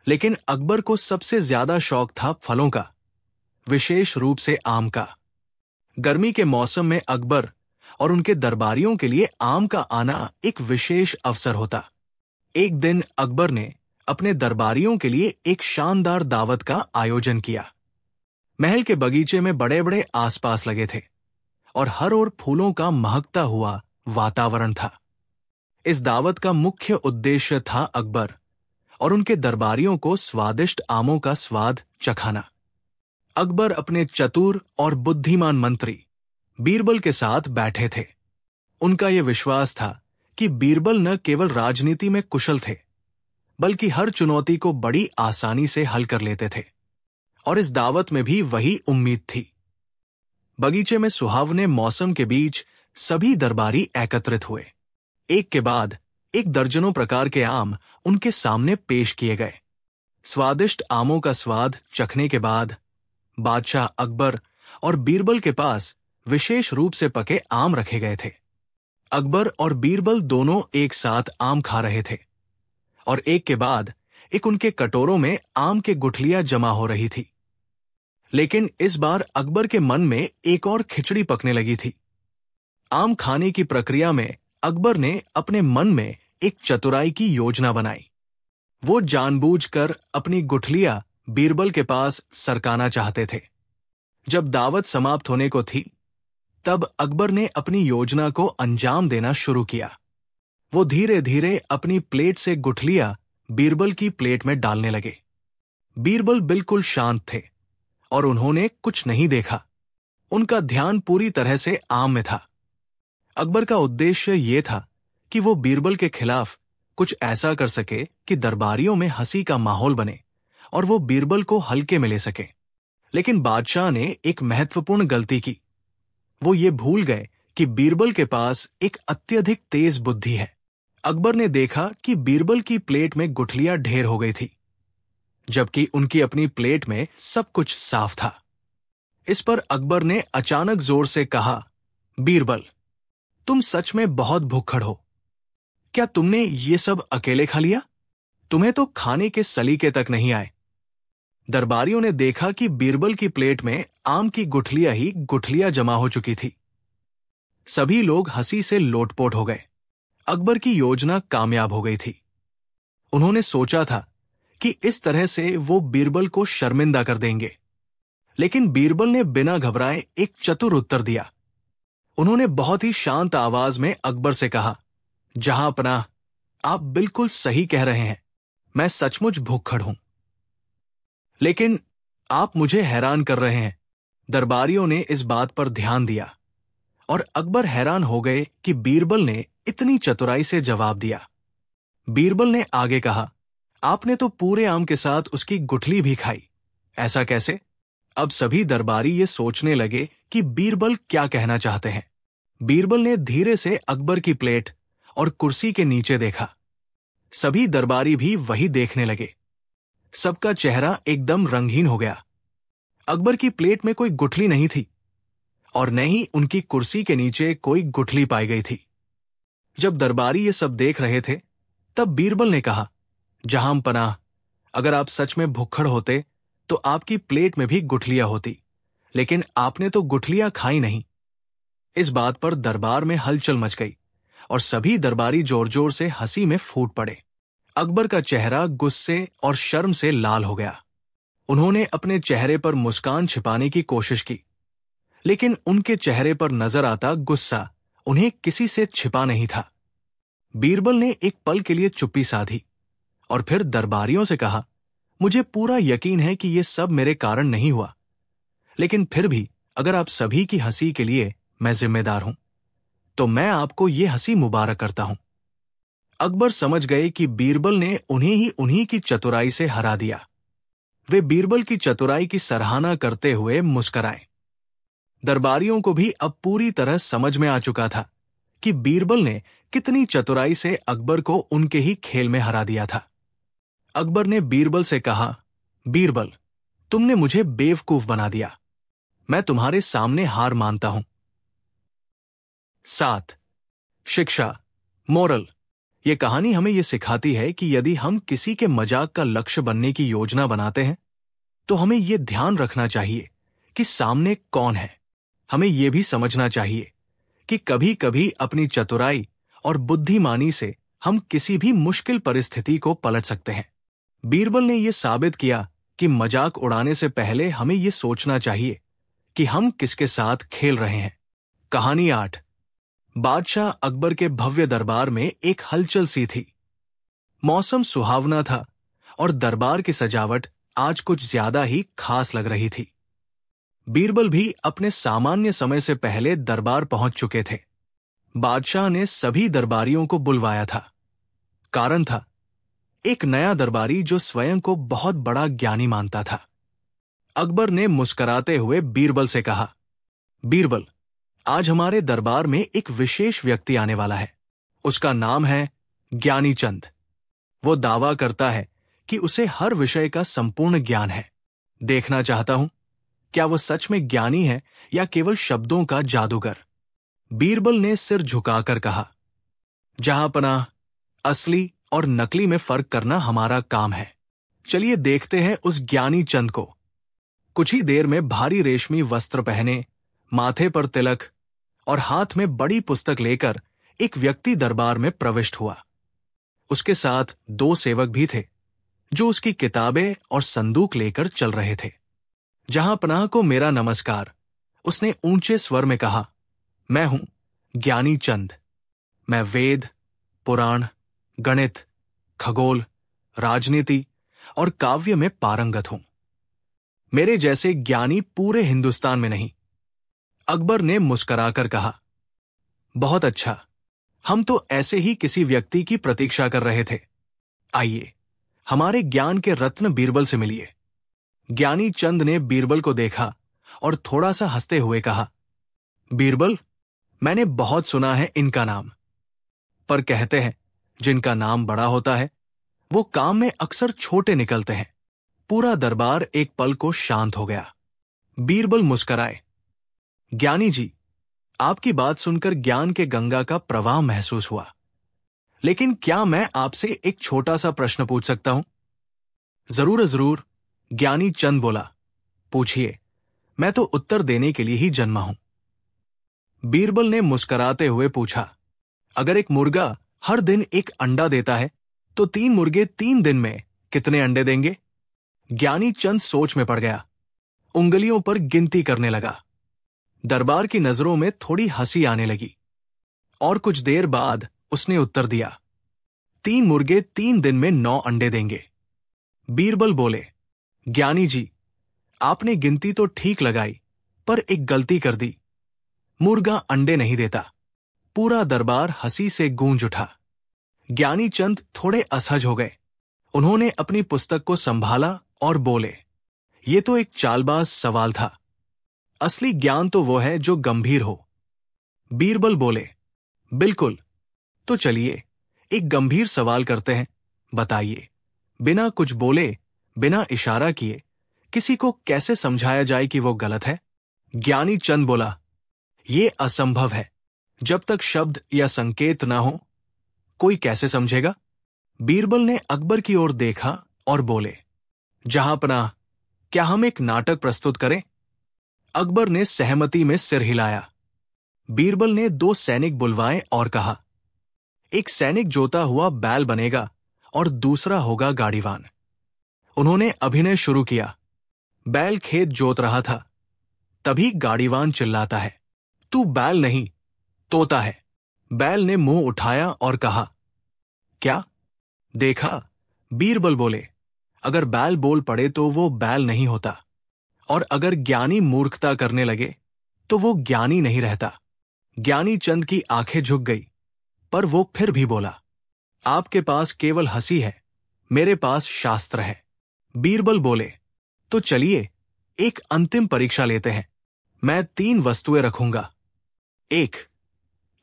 लेकिन अकबर को सबसे ज्यादा शौक था फलों का, विशेष रूप से आम का। गर्मी के मौसम में अकबर और उनके दरबारियों के लिए आम का आना एक विशेष अवसर होता। एक दिन अकबर ने अपने दरबारियों के लिए एक शानदार दावत का आयोजन किया। महल के बगीचे में बड़े बड़े आसपास लगे थे और हर ओर फूलों का महकता हुआ वातावरण था। इस दावत का मुख्य उद्देश्य था अकबर और उनके दरबारियों को स्वादिष्ट आमों का स्वाद चखाना। अकबर अपने चतुर और बुद्धिमान मंत्री बीरबल के साथ बैठे थे। उनका यह विश्वास था कि बीरबल न केवल राजनीति में कुशल थे, बल्कि हर चुनौती को बड़ी आसानी से हल कर लेते थे, और इस दावत में भी वही उम्मीद थी। बगीचे में सुहावने मौसम के बीच सभी दरबारी एकत्रित हुए। एक के बाद एक दर्जनों प्रकार के आम उनके सामने पेश किए गए। स्वादिष्ट आमों का स्वाद चखने के बाद बादशाह अकबर और बीरबल के पास विशेष रूप से पके आम रखे गए थे। अकबर और बीरबल दोनों एक साथ आम खा रहे थे और एक के बाद एक उनके कटोरों में आम के गुठलियां जमा हो रही थी। लेकिन इस बार अकबर के मन में एक और खिचड़ी पकने लगी थी। आम खाने की प्रक्रिया में अकबर ने अपने मन में एक चतुराई की योजना बनाई। वो जानबूझकर अपनी गुठलियां बीरबल के पास सरकाना चाहते थे। जब दावत समाप्त होने को थी, तब अकबर ने अपनी योजना को अंजाम देना शुरू किया। वो धीरे धीरे अपनी प्लेट से गुठलियां बीरबल की प्लेट में डालने लगे। बीरबल बिल्कुल शांत थे और उन्होंने कुछ नहीं देखा। उनका ध्यान पूरी तरह से आम में था। अकबर का उद्देश्य यह था कि वो बीरबल के खिलाफ कुछ ऐसा कर सके कि दरबारियों में हंसी का माहौल बने और वो बीरबल को हल्के में ले सके। लेकिन बादशाह ने एक महत्वपूर्ण गलती की। वो ये भूल गए कि बीरबल के पास एक अत्यधिक तेज बुद्धि है। अकबर ने देखा कि बीरबल की प्लेट में गुठलियां ढेर हो गई थी, जबकि उनकी अपनी प्लेट में सब कुछ साफ था। इस पर अकबर ने अचानक जोर से कहा, बीरबल, तुम सच में बहुत भुक्खड़ हो। क्या तुमने ये सब अकेले खा लिया? तुम्हें तो खाने के सलीके तक नहीं आए। दरबारियों ने देखा कि बीरबल की प्लेट में आम की गुठलियां ही गुठलियां जमा हो चुकी थी। सभी लोग हंसी से लोटपोट हो गए। अकबर की योजना कामयाब हो गई थी। उन्होंने सोचा था कि इस तरह से वो बीरबल को शर्मिंदा कर देंगे। लेकिन बीरबल ने बिना घबराए एक चतुर उत्तर दिया। उन्होंने बहुत ही शांत आवाज में अकबर से कहा, जहां पनाह, आप बिल्कुल सही कह रहे हैं। मैं सचमुच भूखड़ हूं। लेकिन आप मुझे हैरान कर रहे हैं। दरबारियों ने इस बात पर ध्यान दिया और अकबर हैरान हो गए कि बीरबल ने इतनी चतुराई से जवाब दिया। बीरबल ने आगे कहा, आपने तो पूरे आम के साथ उसकी गुठली भी खाई। ऐसा कैसे? अब सभी दरबारी ये सोचने लगे कि बीरबल क्या कहना चाहते हैं। बीरबल ने धीरे से अकबर की प्लेट और कुर्सी के नीचे देखा। सभी दरबारी भी वही देखने लगे। सबका चेहरा एकदम रंगीन हो गया। अकबर की प्लेट में कोई गुठली नहीं थी और न ही उनकी कुर्सी के नीचे कोई गुठली पाई गई थी। जब दरबारी ये सब देख रहे थे, तब बीरबल ने कहा, जहां पनाह, अगर आप सच में भुक्खड़ होते तो आपकी प्लेट में भी गुठलियां होती, लेकिन आपने तो गुठलियां खाई नहीं। इस बात पर दरबार में हलचल मच गई और सभी दरबारी जोर जोर से हंसी में फूट पड़े। अकबर का चेहरा गुस्से और शर्म से लाल हो गया। उन्होंने अपने चेहरे पर मुस्कान छिपाने की कोशिश की, लेकिन उनके चेहरे पर नजर आता गुस्सा उन्हें किसी से छिपा नहीं था। बीरबल ने एक पल के लिए चुप्पी साधी और फिर दरबारियों से कहा, मुझे पूरा यकीन है कि यह सब मेरे कारण नहीं हुआ, लेकिन फिर भी अगर आप सभी की हंसी के लिए मैं जिम्मेदार हूं, तो मैं आपको ये हंसी मुबारक करता हूं। अकबर समझ गए कि बीरबल ने उन्हीं की चतुराई से हरा दिया। वे बीरबल की चतुराई की सराहना करते हुए मुस्कुराए। दरबारियों को भी अब पूरी तरह समझ में आ चुका था कि बीरबल ने कितनी चतुराई से अकबर को उनके ही खेल में हरा दिया था। अकबर ने बीरबल से कहा, बीरबल, तुमने मुझे बेवकूफ बना दिया। मैं तुम्हारे सामने हार मानता हूं। 7. शिक्षा, मोरल, ये कहानी हमें ये सिखाती है कि यदि हम किसी के मजाक का लक्ष्य बनने की योजना बनाते हैं तो हमें ये ध्यान रखना चाहिए कि सामने कौन है। हमें यह भी समझना चाहिए कि कभी कभी अपनी चतुराई और बुद्धिमानी से हम किसी भी मुश्किल परिस्थिति को पलट सकते हैं। बीरबल ने यह साबित किया कि मजाक उड़ाने से पहले हमें यह सोचना चाहिए कि हम किसके साथ खेल रहे हैं। कहानी 8। बादशाह अकबर के भव्य दरबार में एक हलचल सी थी। मौसम सुहावना था और दरबार की सजावट आज कुछ ज्यादा ही खास लग रही थी। बीरबल भी अपने सामान्य समय से पहले दरबार पहुंच चुके थे। बादशाह ने सभी दरबारियों को बुलवाया था। कारण था एक नया दरबारी जो स्वयं को बहुत बड़ा ज्ञानी मानता था। अकबर ने मुस्कुराते हुए बीरबल से कहा, बीरबल, आज हमारे दरबार में एक विशेष व्यक्ति आने वाला है। उसका नाम है ज्ञानी चंद। वो दावा करता है कि उसे हर विषय का संपूर्ण ज्ञान है। देखना चाहता हूं क्या वो सच में ज्ञानी है या केवल शब्दों का जादूगर। बीरबल ने सिर झुकाकर कहा, जहांपनाह, असली और नकली में फर्क करना हमारा काम है। चलिए देखते हैं उस ज्ञानी चंद को। कुछ ही देर में भारी रेशमी वस्त्र पहने, माथे पर तिलक और हाथ में बड़ी पुस्तक लेकर एक व्यक्ति दरबार में प्रविष्ट हुआ। उसके साथ 2 सेवक भी थे जो उसकी किताबें और संदूक लेकर चल रहे थे। जहांपनाह को मेरा नमस्कार, उसने ऊंचे स्वर में कहा। मैं हूं ज्ञानी चंद। मैं वेद, पुराण, गणित, खगोल, राजनीति और काव्य में पारंगत हूं। मेरे जैसे ज्ञानी पूरे हिंदुस्तान में नहीं। अकबर ने मुस्कुराकर कहा, बहुत अच्छा, हम तो ऐसे ही किसी व्यक्ति की प्रतीक्षा कर रहे थे। आइए हमारे ज्ञान के रत्न बीरबल से मिलिए। ज्ञानी चंद ने बीरबल को देखा और थोड़ा सा हंसते हुए कहा, बीरबल, मैंने बहुत सुना है इनका नाम, पर कहते हैं जिनका नाम बड़ा होता है वो काम में अक्सर छोटे निकलते हैं। पूरा दरबार एक पल को शांत हो गया। बीरबल मुस्कुराए। ज्ञानी जी, आपकी बात सुनकर ज्ञान के गंगा का प्रवाह महसूस हुआ, लेकिन क्या मैं आपसे एक छोटा सा प्रश्न पूछ सकता हूं? जरूर जरूर, ज्ञानी चंद बोला, पूछिए, मैं तो उत्तर देने के लिए ही जन्मा हूं। बीरबल ने मुस्कुराते हुए पूछा, अगर एक मुर्गा हर दिन एक अंडा देता है तो 3 मुर्गे 3 दिन में कितने अंडे देंगे? ज्ञानी चंद सोच में पड़ गया। उंगलियों पर गिनती करने लगा। दरबार की नजरों में थोड़ी हंसी आने लगी और कुछ देर बाद उसने उत्तर दिया, 3 मुर्गे 3 दिन में 9 अंडे देंगे। बीरबल बोले, ज्ञानी जी, आपने गिनती तो ठीक लगाई, पर एक गलती कर दी। मुर्गा अंडे नहीं देता। पूरा दरबार हंसी से गूंज उठा। ज्ञानी चंद थोड़े असहज हो गए। उन्होंने अपनी पुस्तक को संभाला और बोले, ये तो एक चालबाज सवाल था। असली ज्ञान तो वो है जो गंभीर हो। बीरबल बोले, बिल्कुल, तो चलिए एक गंभीर सवाल करते हैं। बताइए, बिना कुछ बोले, बिना इशारा किए, किसी को कैसे समझाया जाए कि वो गलत है? ज्ञानी चंद बोला, ये असंभव है। जब तक शब्द या संकेत ना हो, कोई कैसे समझेगा? बीरबल ने अकबर की ओर देखा और बोले, जहांपनाह, क्या हम एक नाटक प्रस्तुत करें? अकबर ने सहमति में सिर हिलाया। बीरबल ने 2 सैनिक बुलवाए और कहा, एक सैनिक जोता हुआ बैल बनेगा और दूसरा होगा गाड़ीवान। उन्होंने अभिनय शुरू किया। बैल खेत जोत रहा था। तभी गाड़ीवान चिल्लाता है, तू बैल नहीं, तोता है। बैल ने मुंह उठाया और कहा, क्या? देखा? बीरबल बोले, अगर बैल बोल पड़े तो वो बैल नहीं होता, और अगर ज्ञानी मूर्खता करने लगे तो वो ज्ञानी नहीं रहता। ज्ञानी चंद की आंखें झुक गई, पर वो फिर भी बोला, आपके पास केवल हंसी है, मेरे पास शास्त्र है। बीरबल बोले, तो चलिए एक अंतिम परीक्षा लेते हैं। मैं 3 वस्तुएं रखूंगा। 1,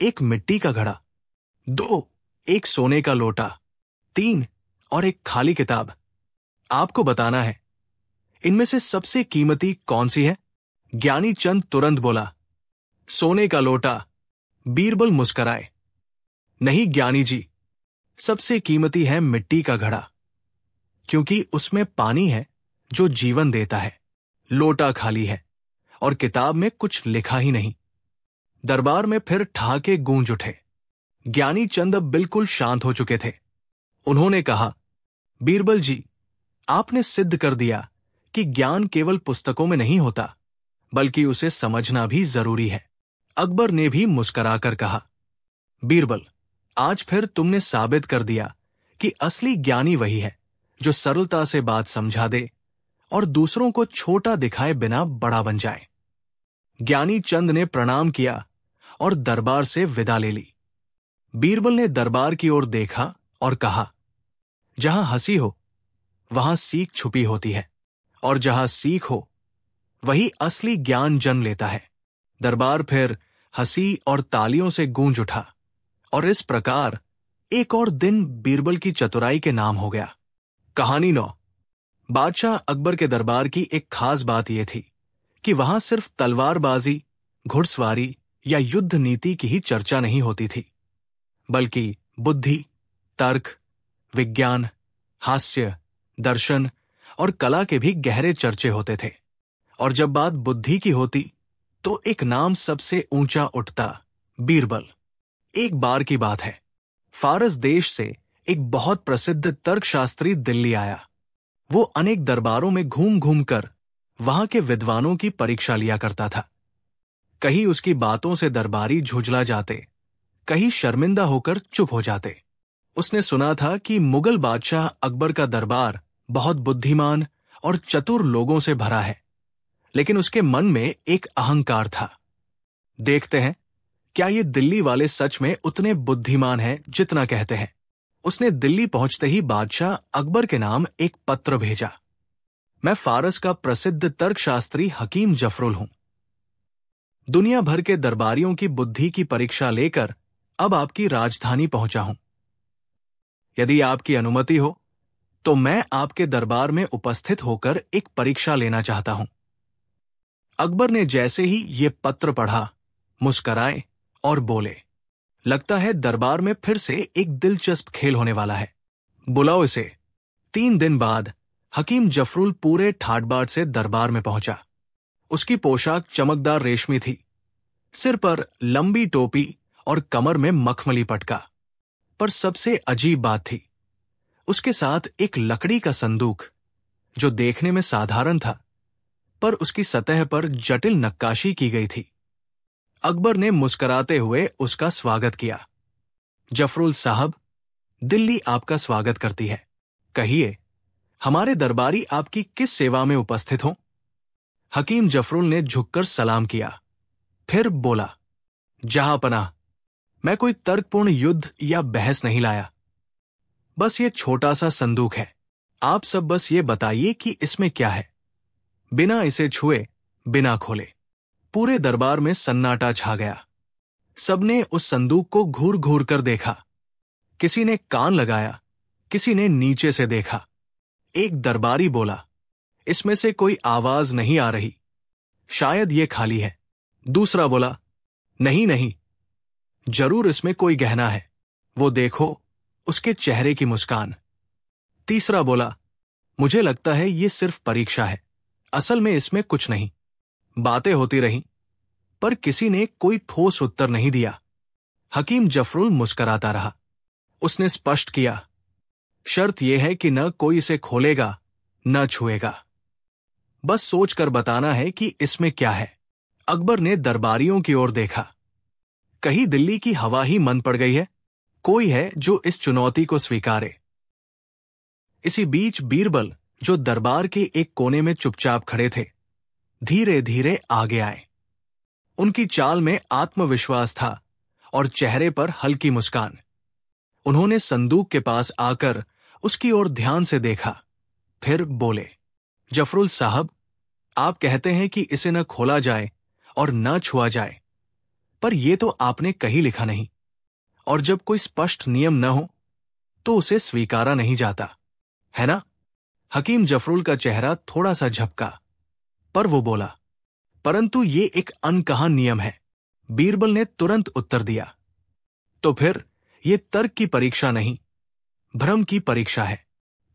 एक मिट्टी का घड़ा। 2, एक सोने का लोटा। 3, और एक खाली किताब। आपको बताना है इनमें से सबसे कीमती कौन सी है? ज्ञानी चंद तुरंत बोला, सोने का लोटा। बीरबल मुस्कुराए, नहीं ज्ञानी जी, सबसे कीमती है मिट्टी का घड़ा, क्योंकि उसमें पानी है जो जीवन देता है। लोटा खाली है और किताब में कुछ लिखा ही नहीं। दरबार में फिर ठहाके गूंज उठे। ज्ञानी चंद अब बिल्कुल शांत हो चुके थे। उन्होंने कहा, बीरबल जी, आपने सिद्ध कर दिया कि ज्ञान केवल पुस्तकों में नहीं होता, बल्कि उसे समझना भी जरूरी है। अकबर ने भी मुस्कुराकर कहा, बीरबल, आज फिर तुमने साबित कर दिया कि असली ज्ञानी वही है जो सरलता से बात समझा दे और दूसरों को छोटा दिखाए बिना बड़ा बन जाए। ज्ञानी चंद ने प्रणाम किया और दरबार से विदा ले ली। बीरबल ने दरबार की ओर देखा और कहा, जहां हंसी हो वहां सीख छुपी होती है, और जहां सीख हो वही असली ज्ञान जन्म लेता है। दरबार फिर हंसी और तालियों से गूंज उठा, और इस प्रकार एक और दिन बीरबल की चतुराई के नाम हो गया। कहानी 9। बादशाह अकबर के दरबार की एक खास बात यह थी कि वहां सिर्फ तलवारबाजी, घुड़सवारी या युद्ध नीति की ही चर्चा नहीं होती थी, बल्कि बुद्धि, तर्क, विज्ञान, हास्य, दर्शन और कला के भी गहरे चर्चे होते थे। और जब बात बुद्धि की होती तो एक नाम सबसे ऊंचा उठता, बीरबल। एक बार की बात है, फारस देश से एक बहुत प्रसिद्ध तर्कशास्त्री दिल्ली आया। वो अनेक दरबारों में घूम घूम कर वहां के विद्वानों की परीक्षा लिया करता था। कहीं उसकी बातों से दरबारी झुंझला जाते, कहीं शर्मिंदा होकर चुप हो जाते। उसने सुना था कि मुगल बादशाह अकबर का दरबार बहुत बुद्धिमान और चतुर लोगों से भरा है, लेकिन उसके मन में एक अहंकार था। देखते हैं क्या ये दिल्ली वाले सच में उतने बुद्धिमान हैं जितना कहते हैं। उसने दिल्ली पहुंचते ही बादशाह अकबर के नाम एक पत्र भेजा। मैं फारस का प्रसिद्ध तर्कशास्त्री हकीम जफरुल हूं। दुनिया भर के दरबारियों की बुद्धि की परीक्षा लेकर अब आपकी राजधानी पहुंचा हूं। यदि आपकी अनुमति हो तो मैं आपके दरबार में उपस्थित होकर एक परीक्षा लेना चाहता हूं। अकबर ने जैसे ही ये पत्र पढ़ा, मुस्कराए और बोले, लगता है दरबार में फिर से एक दिलचस्प खेल होने वाला है। बुलाओ इसे। 3 दिन बाद हकीम जफरुल पूरे ठाट-बाट से दरबार में पहुंचा। उसकी पोशाक चमकदार रेशमी थी, सिर पर लंबी टोपी और कमर में मखमली पटका। पर सबसे अजीब बात थी, उसके साथ एक लकड़ी का संदूक, जो देखने में साधारण था, पर उसकी सतह पर जटिल नक्काशी की गई थी। अकबर ने मुस्कुराते हुए उसका स्वागत किया। जफरुल साहब, दिल्ली आपका स्वागत करती है। कहिए, हमारे दरबारी आपकी किस सेवा में उपस्थित हों? हकीम जफरुल ने झुककर सलाम किया, फिर बोला, जहांपनाह, मैं कोई तर्कपूर्ण युद्ध या बहस नहीं लाया। बस ये छोटा सा संदूक है। आप सब बस ये बताइए कि इसमें क्या है। बिना इसे छुए, बिना खोले। पूरे दरबार में सन्नाटा छा गया। सबने उस संदूक को घूर घूर कर देखा। किसी ने कान लगाया, किसी ने नीचे से देखा। एक दरबारी बोला, इसमें से कोई आवाज नहीं आ रही, शायद ये खाली है। दूसरा बोला, नहीं नहीं, जरूर इसमें कोई गहना है, वो देखो उसके चेहरे की मुस्कान। तीसरा बोला, मुझे लगता है ये सिर्फ परीक्षा है, असल में इसमें कुछ नहीं। बातें होती रहीं, पर किसी ने कोई ठोस उत्तर नहीं दिया। हकीम जफरुल मुस्कुराता रहा। उसने स्पष्ट किया, शर्त यह है कि न कोई इसे खोलेगा न छुएगा। बस सोचकर बताना है कि इसमें क्या है। अकबर ने दरबारियों की ओर देखा। कहीं दिल्ली की हवा ही मंद पड़ गई है? कोई है जो इस चुनौती को स्वीकारे? इसी बीच बीरबल, जो दरबार के एक कोने में चुपचाप खड़े थे, धीरे धीरे आगे आए। उनकी चाल में आत्मविश्वास था और चेहरे पर हल्की मुस्कान। उन्होंने संदूक के पास आकर उसकी ओर ध्यान से देखा, फिर बोले, जफरुल साहब, आप कहते हैं कि इसे न खोला जाए और न छुआ जाए, पर यह तो आपने कहीं लिखा नहीं, और जब कोई स्पष्ट नियम न हो तो उसे स्वीकारा नहीं जाता, है ना? हकीम जफरुल का चेहरा थोड़ा सा झपका, पर वो बोला, परंतु ये एक अनकहा नियम है। बीरबल ने तुरंत उत्तर दिया, तो फिर ये तर्क की परीक्षा नहीं, भ्रम की परीक्षा है।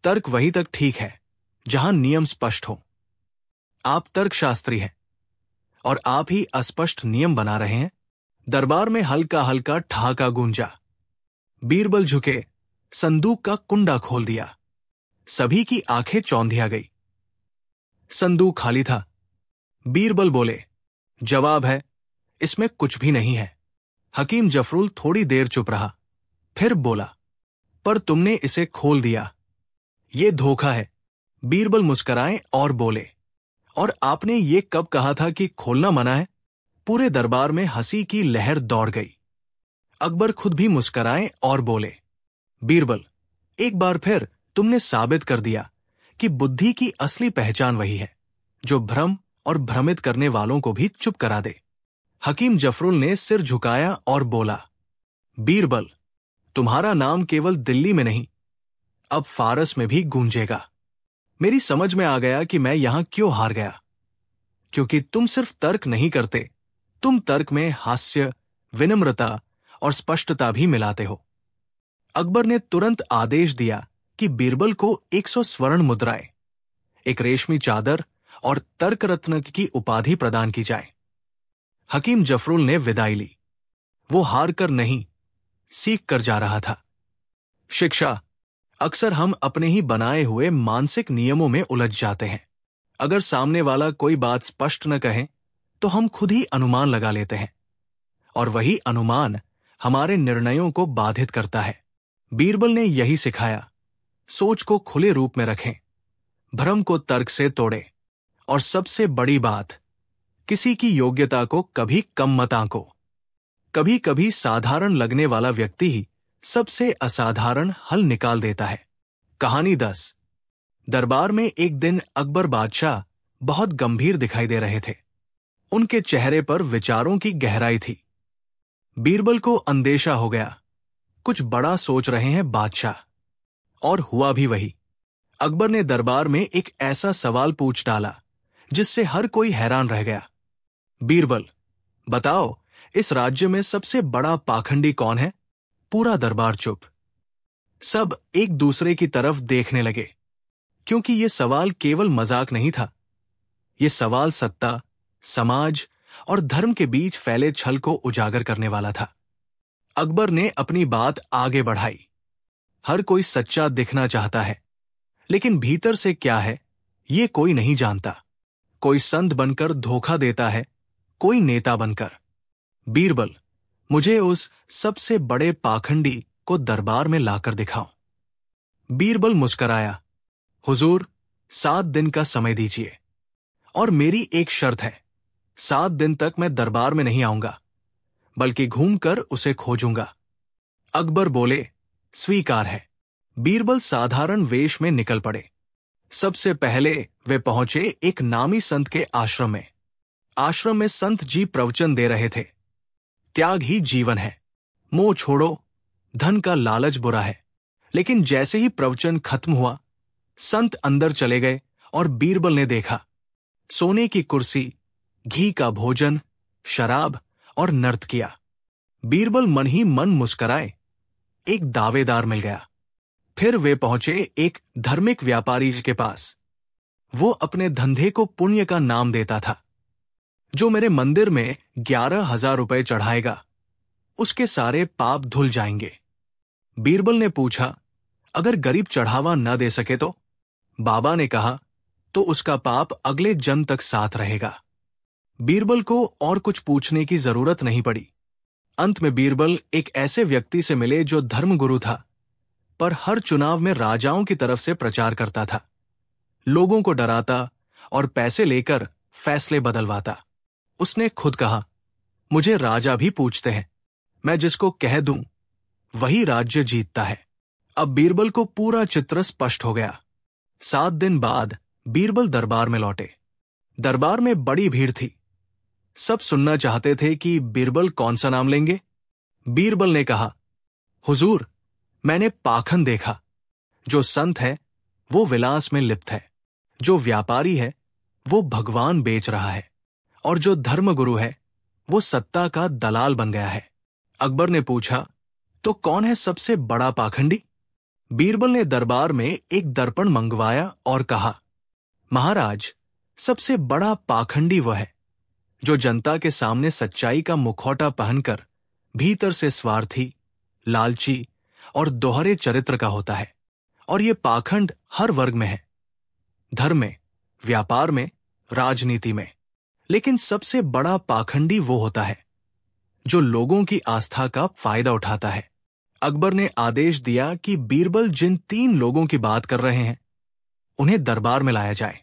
तर्क वहीं तक ठीक है जहां नियम स्पष्ट हो। आप तर्कशास्त्री हैं और आप ही अस्पष्ट नियम बना रहे हैं। दरबार में हल्का हल्का ठहाका गूंजा। बीरबल झुके, संदूक का कुंडा खोल दिया। सभी की आंखें चौंधिया गई। संदूक खाली था। बीरबल बोले, जवाब है, इसमें कुछ भी नहीं है। हकीम जफरुल थोड़ी देर चुप रहा, फिर बोला, पर तुमने इसे खोल दिया, ये धोखा है। बीरबल मुस्कराए और बोले, और आपने ये कब कहा था कि खोलना मना है? पूरे दरबार में हंसी की लहर दौड़ गई। अकबर खुद भी मुस्कराए और बोले, बीरबल, एक बार फिर तुमने साबित कर दिया कि बुद्धि की असली पहचान वही है जो भ्रम और भ्रमित करने वालों को भी चुप करा दे। हकीम जफरुल ने सिर झुकाया और बोला, बीरबल, तुम्हारा नाम केवल दिल्ली में नहीं, अब फारस में भी गूंजेगा। मेरी समझ में आ गया कि मैं यहां क्यों हार गया, क्योंकि तुम सिर्फ तर्क नहीं करते, तुम तर्क में हास्य, विनम्रता और स्पष्टता भी मिलाते हो। अकबर ने तुरंत आदेश दिया कि बीरबल को 100 स्वर्ण मुद्राएं, एक रेशमी चादर और तर्क रत्न की उपाधि प्रदान की जाए। हकीम जफरुल ने विदाई ली। वो हार कर नहीं, सीख कर जा रहा था। शिक्षा, अक्सर हम अपने ही बनाए हुए मानसिक नियमों में उलझ जाते हैं। अगर सामने वाला कोई बात स्पष्ट न कहे तो हम खुद ही अनुमान लगा लेते हैं, और वही अनुमान हमारे निर्णयों को बाधित करता है। बीरबल ने यही सिखाया, सोच को खुले रूप में रखें, भ्रम को तर्क से तोड़ें, और सबसे बड़ी बात, किसी की योग्यता को कभी कम मत आंको। कभी कभी साधारण लगने वाला व्यक्ति ही सबसे असाधारण हल निकाल देता है। कहानी 10। दरबार में एक दिन अकबर बादशाह बहुत गंभीर दिखाई दे रहे थे। उनके चेहरे पर विचारों की गहराई थी। बीरबल को अंदेशा हो गया, कुछ बड़ा सोच रहे हैं बादशाह। और हुआ भी वही। अकबर ने दरबार में एक ऐसा सवाल पूछ डाला जिससे हर कोई हैरान रह गया। बीरबल, बताओ, इस राज्य में सबसे बड़ा पाखंडी कौन है? पूरा दरबार चुप। सब एक दूसरे की तरफ देखने लगे, क्योंकि यह सवाल केवल मजाक नहीं था। यह सवाल सत्ता, समाज और धर्म के बीच फैले छल को उजागर करने वाला था। अकबर ने अपनी बात आगे बढ़ाई। हर कोई सच्चा दिखना चाहता है, लेकिन भीतर से क्या है ये कोई नहीं जानता। कोई संत बनकर धोखा देता है, कोई नेता बनकर। बीरबल, मुझे उस सबसे बड़े पाखंडी को दरबार में लाकर दिखाओ। बीरबल मुस्कराया, हुजूर, 7 दिन का समय दीजिए, और मेरी एक शर्त है, 7 दिन तक मैं दरबार में नहीं आऊंगा, बल्कि घूमकर उसे खोजूंगा। अकबर बोले, स्वीकार है। बीरबल साधारण वेश में निकल पड़े। सबसे पहले वे पहुंचे एक नामी संत के आश्रम में। आश्रम में संत जी प्रवचन दे रहे थे। त्याग ही जीवन है, मोह छोड़ो, धन का लालच बुरा है। लेकिन जैसे ही प्रवचन खत्म हुआ, संत अंदर चले गए और बीरबल ने देखा, सोने की कुर्सी, घी का भोजन, शराब और नर्तकियां। बीरबल मन ही मन मुस्कराए, एक दावेदार मिल गया। फिर वे पहुंचे एक धार्मिक व्यापारी के पास। वो अपने धंधे को पुण्य का नाम देता था। जो मेरे मंदिर में 11,000 रुपए चढ़ाएगा, उसके सारे पाप धुल जाएंगे। बीरबल ने पूछा, अगर गरीब चढ़ावा न दे सके तो? बाबा ने कहा, तो उसका पाप अगले जन्म तक साथ रहेगा। बीरबल को और कुछ पूछने की जरूरत नहीं पड़ी। अंत में बीरबल एक ऐसे व्यक्ति से मिले जो धर्मगुरु था, पर हर चुनाव में राजाओं की तरफ से प्रचार करता था, लोगों को डराता और पैसे लेकर फैसले बदलवाता। उसने खुद कहा, मुझे राजा भी पूछते हैं, मैं जिसको कह दूं वही राज्य जीतता है। अब बीरबल को पूरा चित्र स्पष्ट हो गया। 7 दिन बाद बीरबल दरबार में लौटे। दरबार में बड़ी भीड़ थी। सब सुनना चाहते थे कि बीरबल कौन सा नाम लेंगे। बीरबल ने कहा, हुजूर, मैंने पाखंड देखा। जो संत है वो विलास में लिप्त है, जो व्यापारी है वो भगवान बेच रहा है, और जो धर्मगुरु है वो सत्ता का दलाल बन गया है। अकबर ने पूछा, तो कौन है सबसे बड़ा पाखंडी? बीरबल ने दरबार में एक दर्पण मंगवाया और कहा, महाराज, सबसे बड़ा पाखंडी वह है जो जनता के सामने सच्चाई का मुखौटा पहनकर भीतर से स्वार्थी, लालची और दोहरे चरित्र का होता है। और ये पाखंड हर वर्ग में है, धर्म में, व्यापार में, राजनीति में। लेकिन सबसे बड़ा पाखंडी वो होता है जो लोगों की आस्था का फायदा उठाता है। अकबर ने आदेश दिया कि बीरबल जिन 3 लोगों की बात कर रहे हैं उन्हें दरबार में लाया जाए।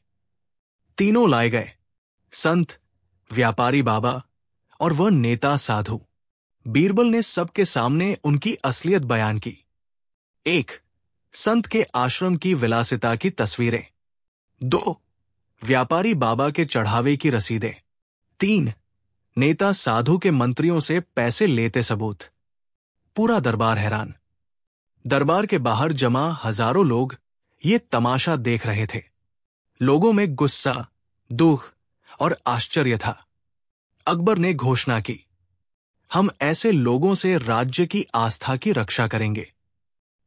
तीनों लाए गए, संत, व्यापारी बाबा और वह नेता साधु। बीरबल ने सबके सामने उनकी असलियत बयान की। 1. संत के आश्रम की विलासिता की तस्वीरें। 2. व्यापारी बाबा के चढ़ावे की रसीदें। 3. नेता साधु के मंत्रियों से पैसे लेते सबूत। पूरा दरबार हैरान। दरबार के बाहर जमा हजारों लोग ये तमाशा देख रहे थे। लोगों में गुस्सा, दुख और आश्चर्य था। अकबर ने घोषणा की, हम ऐसे लोगों से राज्य की आस्था की रक्षा करेंगे।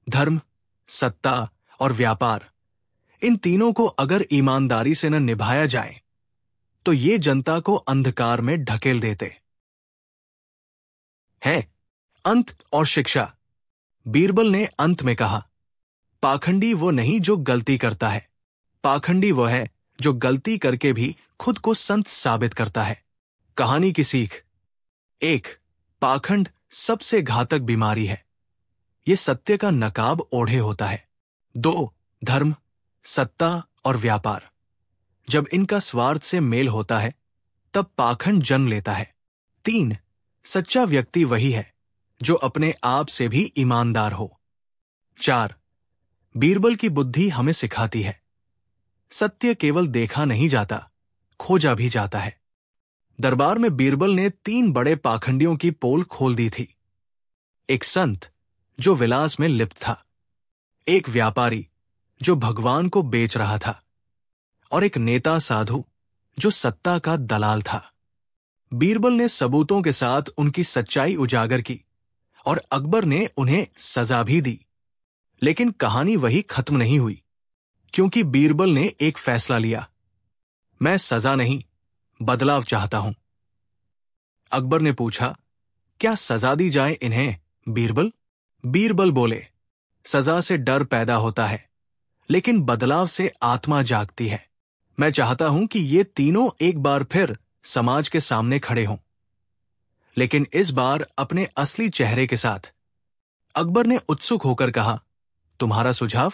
धर्म, सत्ता और व्यापार, इन तीनों को अगर ईमानदारी से न निभाया जाए तो ये जनता को अंधकार में ढकेल देते हैं। अंत और शिक्षा। बीरबल ने अंत में कहा, पाखंडी वो नहीं जो गलती करता है, पाखंडी वो है जो गलती करके भी खुद को संत साबित करता है। कहानी की सीख। 1. पाखंड सबसे घातक बीमारी है। ये सत्य का नकाब ओढ़े होता है। 2. धर्म, सत्ता और व्यापार, जब इनका स्वार्थ से मेल होता है तब पाखंड जन्म लेता है। 3. सच्चा व्यक्ति वही है जो अपने आप से भी ईमानदार हो। 4. बीरबल की बुद्धि हमें सिखाती है, सत्य केवल देखा नहीं जाता, खोजा भी जाता है। दरबार में बीरबल ने 3 बड़े पाखंडियों की पोल खोल दी थी। एक संत जो विलास में लिप्त था, एक व्यापारी जो भगवान को बेच रहा था, और एक नेता साधु जो सत्ता का दलाल था। बीरबल ने सबूतों के साथ उनकी सच्चाई उजागर की और अकबर ने उन्हें सजा भी दी। लेकिन कहानी वही खत्म नहीं हुई, क्योंकि बीरबल ने एक फैसला लिया, मैं सजा नहीं, बदलाव चाहता हूं। अकबर ने पूछा, क्या सजा दी जाए इन्हें बीरबल? बीरबल बोले, सजा से डर पैदा होता है, लेकिन बदलाव से आत्मा जागती है। मैं चाहता हूं कि ये तीनों एक बार फिर समाज के सामने खड़े हों, लेकिन इस बार अपने असली चेहरे के साथ। अकबर ने उत्सुक होकर कहा, तुम्हारा सुझाव?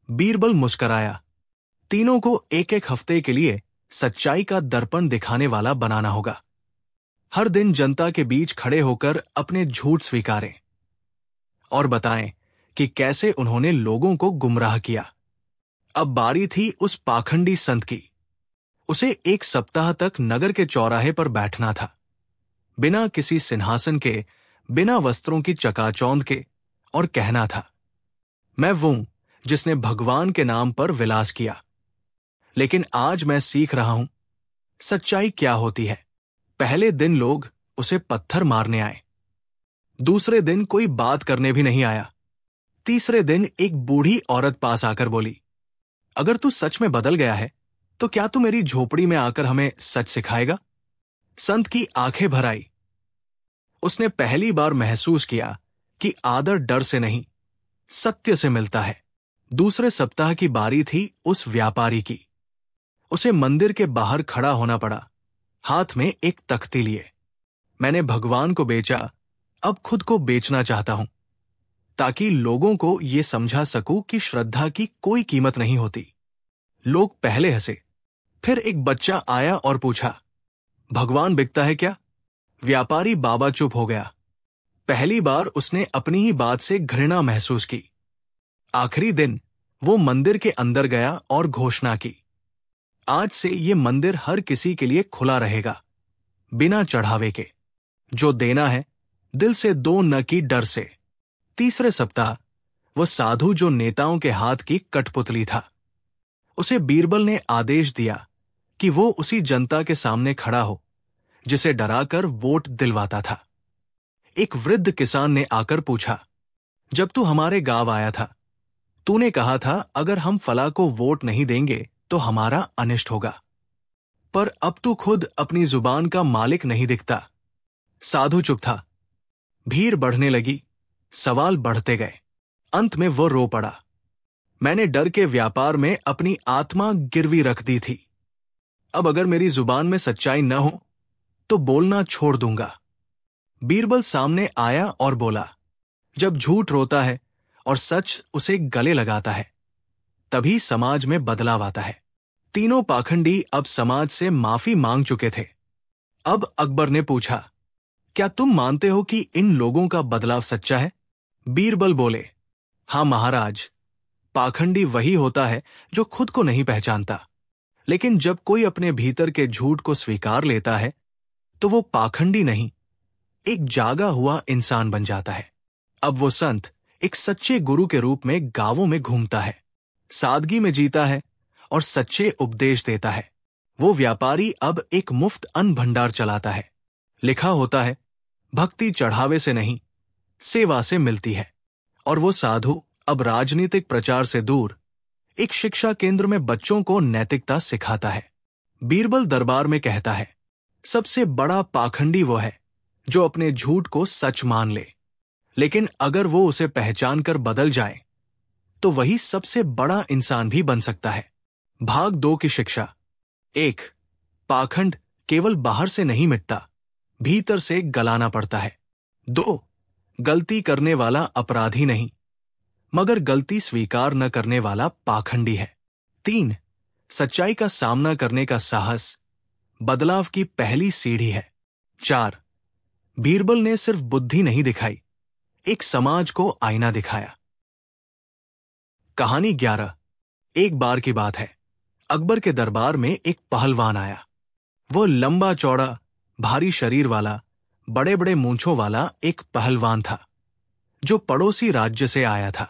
बीरबल मुस्कराया, तीनों को 1-1 हफ्ते के लिए सच्चाई का दर्पण दिखाने वाला बनाना होगा। हर दिन जनता के बीच खड़े होकर अपने झूठ स्वीकारें और बताएं कि कैसे उन्होंने लोगों को गुमराह किया। अब बारी थी उस पाखंडी संत की। उसे 1 सप्ताह तक नगर के चौराहे पर बैठना था, बिना किसी सिंहासन के, बिना वस्त्रों की चकाचौंध के, और कहना था, मैं वो जिसने भगवान के नाम पर विलास किया। लेकिन आज मैं सीख रहा हूं सच्चाई क्या होती है। पहले दिन लोग उसे पत्थर मारने आए, दूसरे दिन कोई बात करने भी नहीं आया, तीसरे दिन एक बूढ़ी औरत पास आकर बोली, अगर तू सच में बदल गया है तो क्या तू मेरी झोपड़ी में आकर हमें सच सिखाएगा? संत की आंखें भर आई। उसने पहली बार महसूस किया कि आदर डर से नहीं, सत्य से मिलता है। दूसरे सप्ताह की बारी थी उस व्यापारी की। उसे मंदिर के बाहर खड़ा होना पड़ा, हाथ में एक तख्ती लिए। मैंने भगवान को बेचा, अब खुद को बेचना चाहता हूं, ताकि लोगों को यह समझा सकूं कि श्रद्धा की कोई कीमत नहीं होती। लोग पहले हंसे, फिर एक बच्चा आया और पूछा, भगवान बिकता है क्या? व्यापारी बाबा चुप हो गया। पहली बार उसने अपनी ही बात से घृणा महसूस की। आखिरी दिन वो मंदिर के अंदर गया और घोषणा की, आज से ये मंदिर हर किसी के लिए खुला रहेगा, बिना चढ़ावे के। जो देना है दिल से दो, न कि डर से। तीसरे सप्ताह वो साधु जो नेताओं के हाथ की कठपुतली था, उसे बीरबल ने आदेश दिया कि वो उसी जनता के सामने खड़ा हो जिसे डराकर वोट दिलवाता था। एक वृद्ध किसान ने आकर पूछा, जब तू हमारे गांव आया था तूने कहा था अगर हम फला को वोट नहीं देंगे तो हमारा अनिष्ट होगा, पर अब तू खुद अपनी जुबान का मालिक नहीं दिखता। साधु चुप था। भीड़ बढ़ने लगी, सवाल बढ़ते गए। अंत में वो रो पड़ा। मैंने डर के व्यापार में अपनी आत्मा गिरवी रख दी थी। अब अगर मेरी जुबान में सच्चाई न हो तो बोलना छोड़ दूंगा। बीरबल सामने आया और बोला, जब झूठ रोता है और सच उसे गले लगाता है तभी समाज में बदलाव आता है। तीनों पाखंडी अब समाज से माफी मांग चुके थे। अब अकबर ने पूछा, क्या तुम मानते हो कि इन लोगों का बदलाव सच्चा है? बीरबल बोले, हां महाराज, पाखंडी वही होता है जो खुद को नहीं पहचानता, लेकिन जब कोई अपने भीतर के झूठ को स्वीकार लेता है तो वो पाखंडी नहीं, एक जागा हुआ इंसान बन जाता है। अब वो संत एक सच्चे गुरु के रूप में गांवों में घूमता है, सादगी में जीता है और सच्चे उपदेश देता है। वो व्यापारी अब एक मुफ्त अन्न भंडार चलाता है। लिखा होता है, भक्ति चढ़ावे से नहीं, सेवा से मिलती है। और वो साधु अब राजनीतिक प्रचार से दूर एक शिक्षा केंद्र में बच्चों को नैतिकता सिखाता है। बीरबल दरबार में कहता है, सबसे बड़ा पाखंडी वो है जो अपने झूठ को सच मान ले, लेकिन अगर वो उसे पहचान कर बदल जाए तो वही सबसे बड़ा इंसान भी बन सकता है। भाग 2 की शिक्षा। 1. पाखंड केवल बाहर से नहीं मिटता, भीतर से गलाना पड़ता है। 2. गलती करने वाला अपराधी नहीं, मगर गलती स्वीकार न करने वाला पाखंडी है। 3. सच्चाई का सामना करने का साहस बदलाव की पहली सीढ़ी है। 4. बीरबल ने सिर्फ बुद्धि नहीं दिखाई, एक समाज को आईना दिखाया। कहानी 11। एक बार की बात है, अकबर के दरबार में एक पहलवान आया। वो लंबा चौड़ा, भारी शरीर वाला, बड़े बड़े मूंछों वाला एक पहलवान था जो पड़ोसी राज्य से आया था।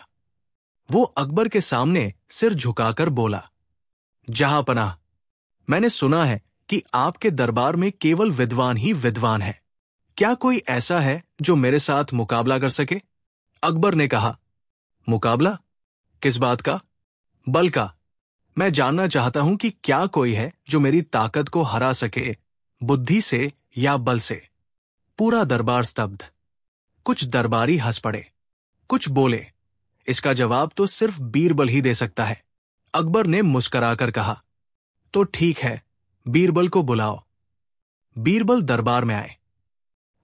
वो अकबर के सामने सिर झुकाकर बोला, जहांपनाह, मैंने सुना है कि आपके दरबार में केवल विद्वान ही विद्वान है। क्या कोई ऐसा है जो मेरे साथ मुकाबला कर सके? अकबर ने कहा, मुकाबला? किस बात का? बल का। मैं जानना चाहता हूं कि क्या कोई है जो मेरी ताकत को हरा सके, बुद्धि से या बल से। पूरा दरबार स्तब्ध। कुछ दरबारी हंस पड़े, कुछ बोले, इसका जवाब तो सिर्फ बीरबल ही दे सकता है। अकबर ने मुस्कुराकर कहा, तो ठीक है, बीरबल को बुलाओ। बीरबल दरबार में आए।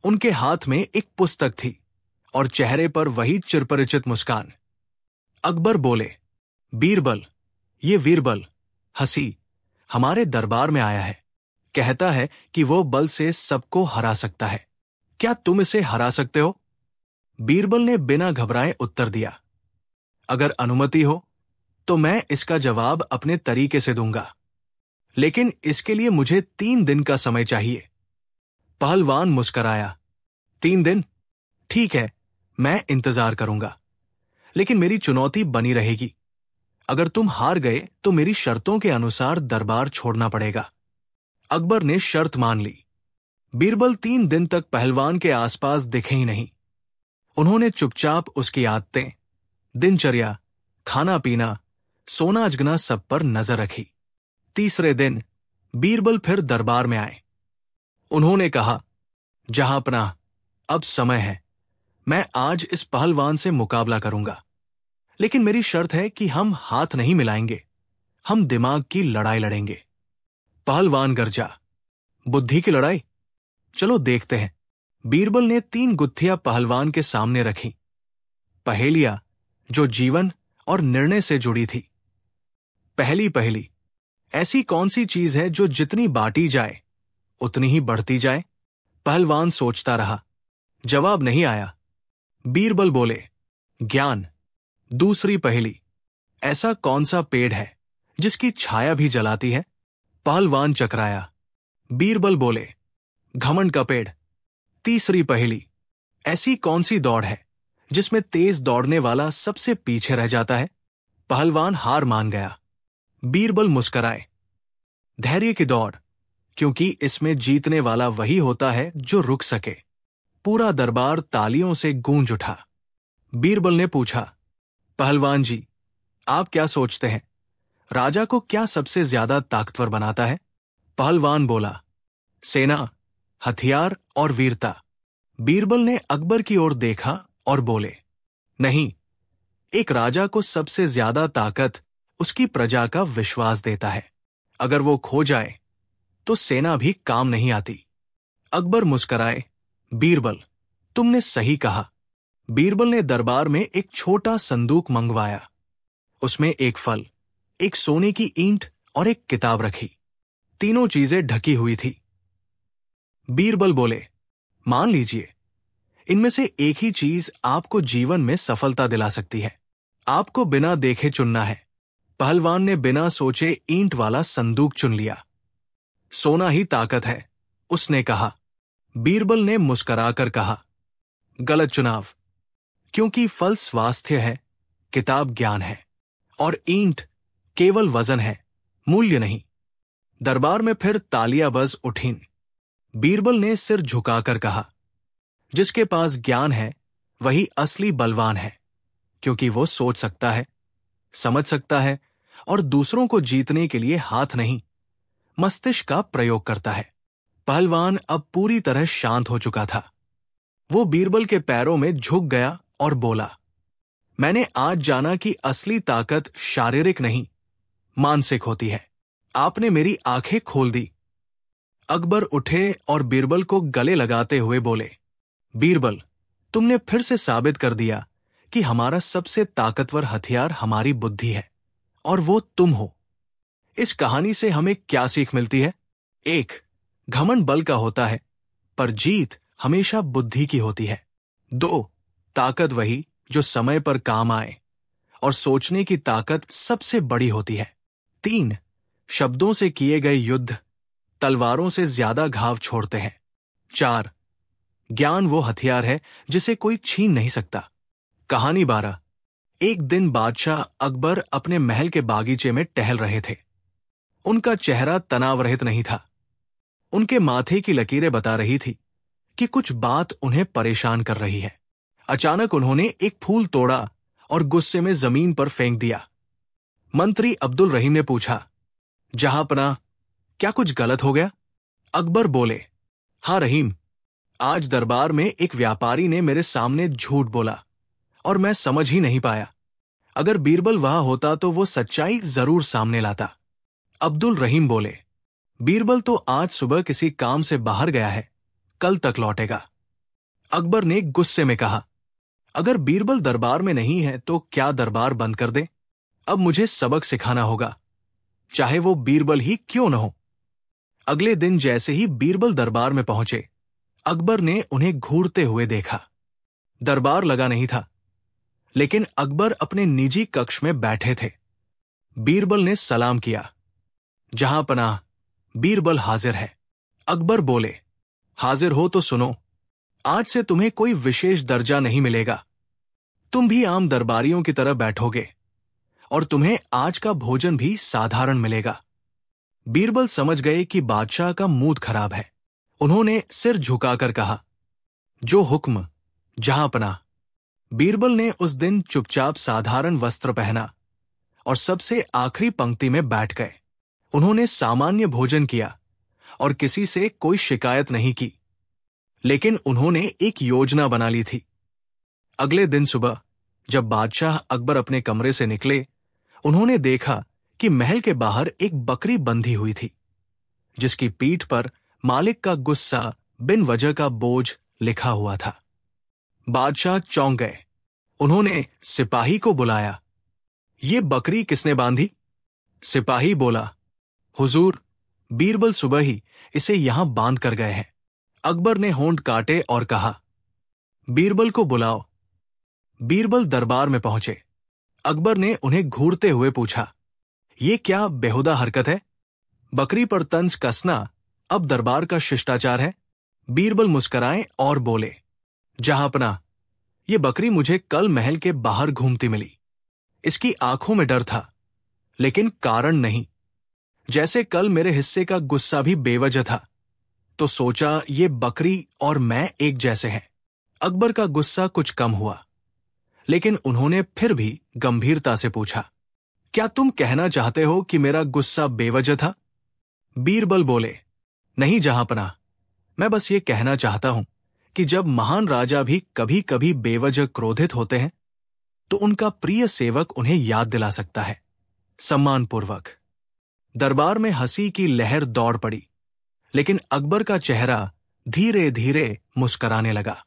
उनके हाथ में एक पुस्तक थी और चेहरे पर वही चिरपरिचित मुस्कान। अकबर बोले, बीरबल, ये वीरबल हंसी हमारे दरबार में आया है, कहता है कि वो बल से सबको हरा सकता है। क्या तुम इसे हरा सकते हो? बीरबल ने बिना घबराए उत्तर दिया, अगर अनुमति हो तो मैं इसका जवाब अपने तरीके से दूंगा, लेकिन इसके लिए मुझे 3 दिन का समय चाहिए। पहलवान मुस्कराया, 3 दिन? ठीक है, मैं इंतजार करूंगा, लेकिन मेरी चुनौती बनी रहेगी। अगर तुम हार गए तो मेरी शर्तों के अनुसार दरबार छोड़ना पड़ेगा। अकबर ने शर्त मान ली। बीरबल 3 दिन तक पहलवान के आसपास दिखे ही नहीं। उन्होंने चुपचाप उसकी आदतें, दिनचर्या, खाना पीना, सोना जगना सब पर नजर रखी। तीसरे दिन बीरबल फिर दरबार में आए। उन्होंने कहा, जहांपनाह, अब समय है, मैं आज इस पहलवान से मुकाबला करूंगा, लेकिन मेरी शर्त है कि हम हाथ नहीं मिलाएंगे, हम दिमाग की लड़ाई लड़ेंगे। पहलवान गरजा, बुद्धि की लड़ाई? चलो देखते हैं। बीरबल ने 3 गुत्थियां पहलवान के सामने रखी, पहेलियां जो जीवन और निर्णय से जुड़ी थी। पहली, ऐसी कौन सी चीज है जो जितनी बांटी जाए उतनी ही बढ़ती जाए? पहलवान सोचता रहा, जवाब नहीं आया। बीरबल बोले, ज्ञान। दूसरी पहेली, ऐसा कौन सा पेड़ है जिसकी छाया भी जलाती है? पहलवान चकराया। बीरबल बोले, घमंड का पेड़। तीसरी पहेली, ऐसी कौन सी दौड़ है जिसमें तेज दौड़ने वाला सबसे पीछे रह जाता है? पहलवान हार मान गया। बीरबल मुस्कराए, धैर्य की दौड़, क्योंकि इसमें जीतने वाला वही होता है जो रुक सके। पूरा दरबार तालियों से गूंज उठा। बीरबल ने पूछा, पहलवान जी, आप क्या सोचते हैं, राजा को क्या सबसे ज्यादा ताकतवर बनाता है? पहलवान बोला, सेना, हथियार और वीरता। बीरबल ने अकबर की ओर देखा और बोले, नहीं, एक राजा को सबसे ज्यादा ताकत उसकी प्रजा का विश्वास देता है। अगर वो खो जाए तो सेना भी काम नहीं आती। अकबर मुस्कराए, बीरबल, तुमने सही कहा। बीरबल ने दरबार में एक छोटा संदूक मंगवाया। उसमें एक फल, एक सोने की ईंट और एक किताब रखी। तीनों चीजें ढकी हुई थी। बीरबल बोले, मान लीजिए, इनमें से एक ही चीज आपको जीवन में सफलता दिला सकती है। आपको बिना देखे चुनना है। पहलवान ने बिना सोचे ईंट वाला संदूक चुन लिया। सोना ही ताकत है, उसने कहा। बीरबल ने मुस्कुराकर कहा, गलत चुनाव, क्योंकि फल स्वास्थ्य है, किताब ज्ञान है और ईंट केवल वजन है, मूल्य नहीं। दरबार में फिर तालियां बज उठीं। बीरबल ने सिर झुकाकर कहा, जिसके पास ज्ञान है वही असली बलवान है, क्योंकि वो सोच सकता है, समझ सकता है और दूसरों को जीतने के लिए हाथ नहीं, मस्तिष्क का प्रयोग करता है। पहलवान अब पूरी तरह शांत हो चुका था। वो बीरबल के पैरों में झुक गया और बोला, मैंने आज जाना कि असली ताकत शारीरिक नहीं, मानसिक होती है। आपने मेरी आंखें खोल दी। अकबर उठे और बीरबल को गले लगाते हुए बोले, बीरबल, तुमने फिर से साबित कर दिया कि हमारा सबसे ताकतवर हथियार हमारी बुद्धि है और वो तुम हो। इस कहानी से हमें क्या सीख मिलती है? एक, घमंड बल का होता है, पर जीत हमेशा बुद्धि की होती है। दो, ताकत वही जो समय पर काम आए और सोचने की ताकत सबसे बड़ी होती है। तीन, शब्दों से किए गए युद्ध तलवारों से ज्यादा घाव छोड़ते हैं। चार, ज्ञान वो हथियार है जिसे कोई छीन नहीं सकता। कहानी 12। एक दिन बादशाह अकबर अपने महल के बागीचे में टहल रहे थे। उनका चेहरा तनाव रहित नहीं था। उनके माथे की लकीरें बता रही थी कि कुछ बात उन्हें परेशान कर रही है। अचानक उन्होंने एक फूल तोड़ा और गुस्से में जमीन पर फेंक दिया। मंत्री अब्दुल रहीम ने पूछा, जहांपनाह, क्या कुछ गलत हो गया? अकबर बोले, हाँ रहीम, आज दरबार में एक व्यापारी ने मेरे सामने झूठ बोला और मैं समझ ही नहीं पाया। अगर बीरबल वहां होता तो वो सच्चाई जरूर सामने लाता। अब्दुल रहीम बोले, बीरबल तो आज सुबह किसी काम से बाहर गया है, कल तक लौटेगा। अकबर ने गुस्से में कहा, अगर बीरबल दरबार में नहीं है तो क्या दरबार बंद कर दे? अब मुझे सबक सिखाना होगा, चाहे वो बीरबल ही क्यों न हो। अगले दिन जैसे ही बीरबल दरबार में पहुंचे, अकबर ने उन्हें घूरते हुए देखा। दरबार लगा नहीं था, लेकिन अकबर अपने निजी कक्ष में बैठे थे। बीरबल ने सलाम किया, जहांपनाह, बीरबल हाजिर है। अकबर बोले, हाजिर हो तो सुनो, आज से तुम्हें कोई विशेष दर्जा नहीं मिलेगा। तुम भी आम दरबारियों की तरह बैठोगे और तुम्हें आज का भोजन भी साधारण मिलेगा। बीरबल समझ गए कि बादशाह का मूड खराब है। उन्होंने सिर झुकाकर कहा, जो हुक्म, जहांपनाह। बीरबल ने उस दिन चुपचाप साधारण वस्त्र पहना और सबसे आखिरी पंक्ति में बैठ गए। उन्होंने सामान्य भोजन किया और किसी से कोई शिकायत नहीं की, लेकिन उन्होंने एक योजना बना ली थी। अगले दिन सुबह जब बादशाह अकबर अपने कमरे से निकले, उन्होंने देखा कि महल के बाहर एक बकरी बंधी हुई थी, जिसकी पीठ पर मालिक का गुस्सा बिन वजह का बोझ लिखा हुआ था। बादशाह चौंक गए। उन्होंने सिपाही को बुलाया। ये बकरी किसने बांधी? सिपाही बोला, हुजूर, बीरबल सुबह ही इसे यहां बांध कर गए हैं। अकबर ने होंठ काटे और कहा, बीरबल को बुलाओ। बीरबल दरबार में पहुंचे। अकबर ने उन्हें घूरते हुए पूछा, ये क्या बेहुदा हरकत है? बकरी पर तंज कसना अब दरबार का शिष्टाचार है? बीरबल मुस्कुराए और बोले, जहांपनाह, ये बकरी मुझे कल महल के बाहर घूमती मिली। इसकी आंखों में डर था, लेकिन कारण नहीं। जैसे कल मेरे हिस्से का गुस्सा भी बेवजह था, तो सोचा ये बकरी और मैं एक जैसे हैं। अकबर का गुस्सा कुछ कम हुआ, लेकिन उन्होंने फिर भी गंभीरता से पूछा, क्या तुम कहना चाहते हो कि मेरा गुस्सा बेवजह था? बीरबल बोले, नहीं जहांपनाह, मैं बस ये कहना चाहता हूं कि जब महान राजा भी कभी कभी बेवजह क्रोधित होते हैं तो उनका प्रिय सेवक उन्हें याद दिला सकता है। सम्मानपूर्वक। दरबार में हंसी की लहर दौड़ पड़ी, लेकिन अकबर का चेहरा धीरे धीरे मुस्कराने लगा।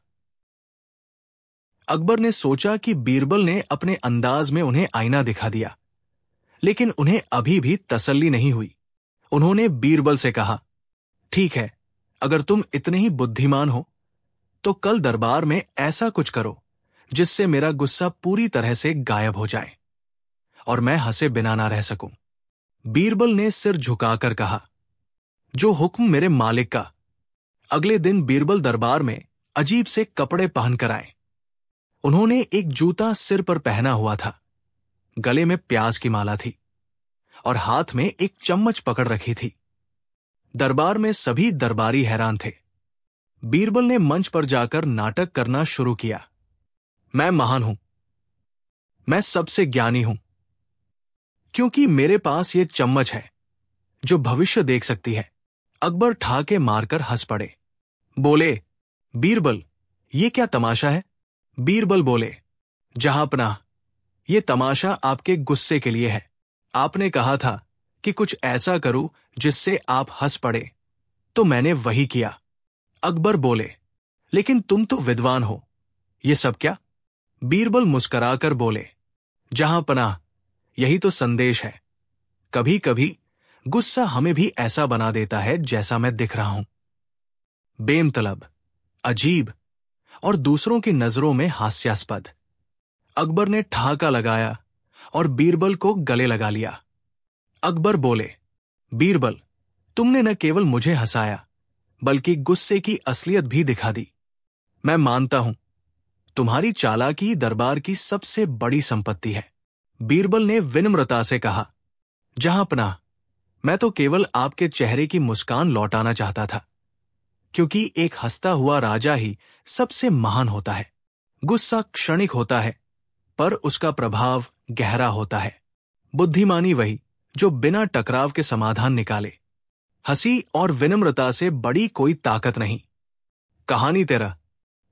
अकबर ने सोचा कि बीरबल ने अपने अंदाज में उन्हें आईना दिखा दिया, लेकिन उन्हें अभी भी तसल्ली नहीं हुई। उन्होंने बीरबल से कहा, ठीक है, अगर तुम इतने ही बुद्धिमान हो तो कल दरबार में ऐसा कुछ करो जिससे मेरा गुस्सा पूरी तरह से गायब हो जाए और मैं हंसे बिना ना रह सकूं। बीरबल ने सिर झुकाकर कहा, जो हुक्म मेरे मालिक का। अगले दिन बीरबल दरबार में अजीब से कपड़े पहनकर आए। उन्होंने एक जूता सिर पर पहना हुआ था, गले में प्याज की माला थी और हाथ में एक चम्मच पकड़ रखी थी। दरबार में सभी दरबारी हैरान थे। बीरबल ने मंच पर जाकर नाटक करना शुरू किया। मैं महान हूं, मैं सबसे ज्ञानी हूं, क्योंकि मेरे पास ये चम्मच है जो भविष्य देख सकती है। अकबर ठाके मारकर हंस पड़े। बोले, बीरबल, ये क्या तमाशा है? बीरबल बोले, जहांपनाह, ये तमाशा आपके गुस्से के लिए है। आपने कहा था कि कुछ ऐसा करूं जिससे आप हंस पड़े, तो मैंने वही किया। अकबर बोले, लेकिन तुम तो विद्वान हो, ये सब क्या? बीरबल मुस्कराकर बोले, जहांपनाह, यही तो संदेश है। कभी कभी गुस्सा हमें भी ऐसा बना देता है जैसा मैं दिख रहा हूं, बेमतलब, अजीब और दूसरों की नजरों में हास्यास्पद। अकबर ने ठहाका लगाया और बीरबल को गले लगा लिया। अकबर बोले, बीरबल, तुमने न केवल मुझे हंसाया बल्कि गुस्से की असलियत भी दिखा दी। मैं मानता हूं तुम्हारी चालाकी दरबार की सबसे बड़ी संपत्ति है। बीरबल ने विनम्रता से कहा, जहांपनाह, मैं तो केवल आपके चेहरे की मुस्कान लौटाना चाहता था, क्योंकि एक हंसता हुआ राजा ही सबसे महान होता है। गुस्सा क्षणिक होता है, पर उसका प्रभाव गहरा होता है। बुद्धिमानी वही जो बिना टकराव के समाधान निकाले। हंसी और विनम्रता से बड़ी कोई ताकत नहीं। कहानी 13।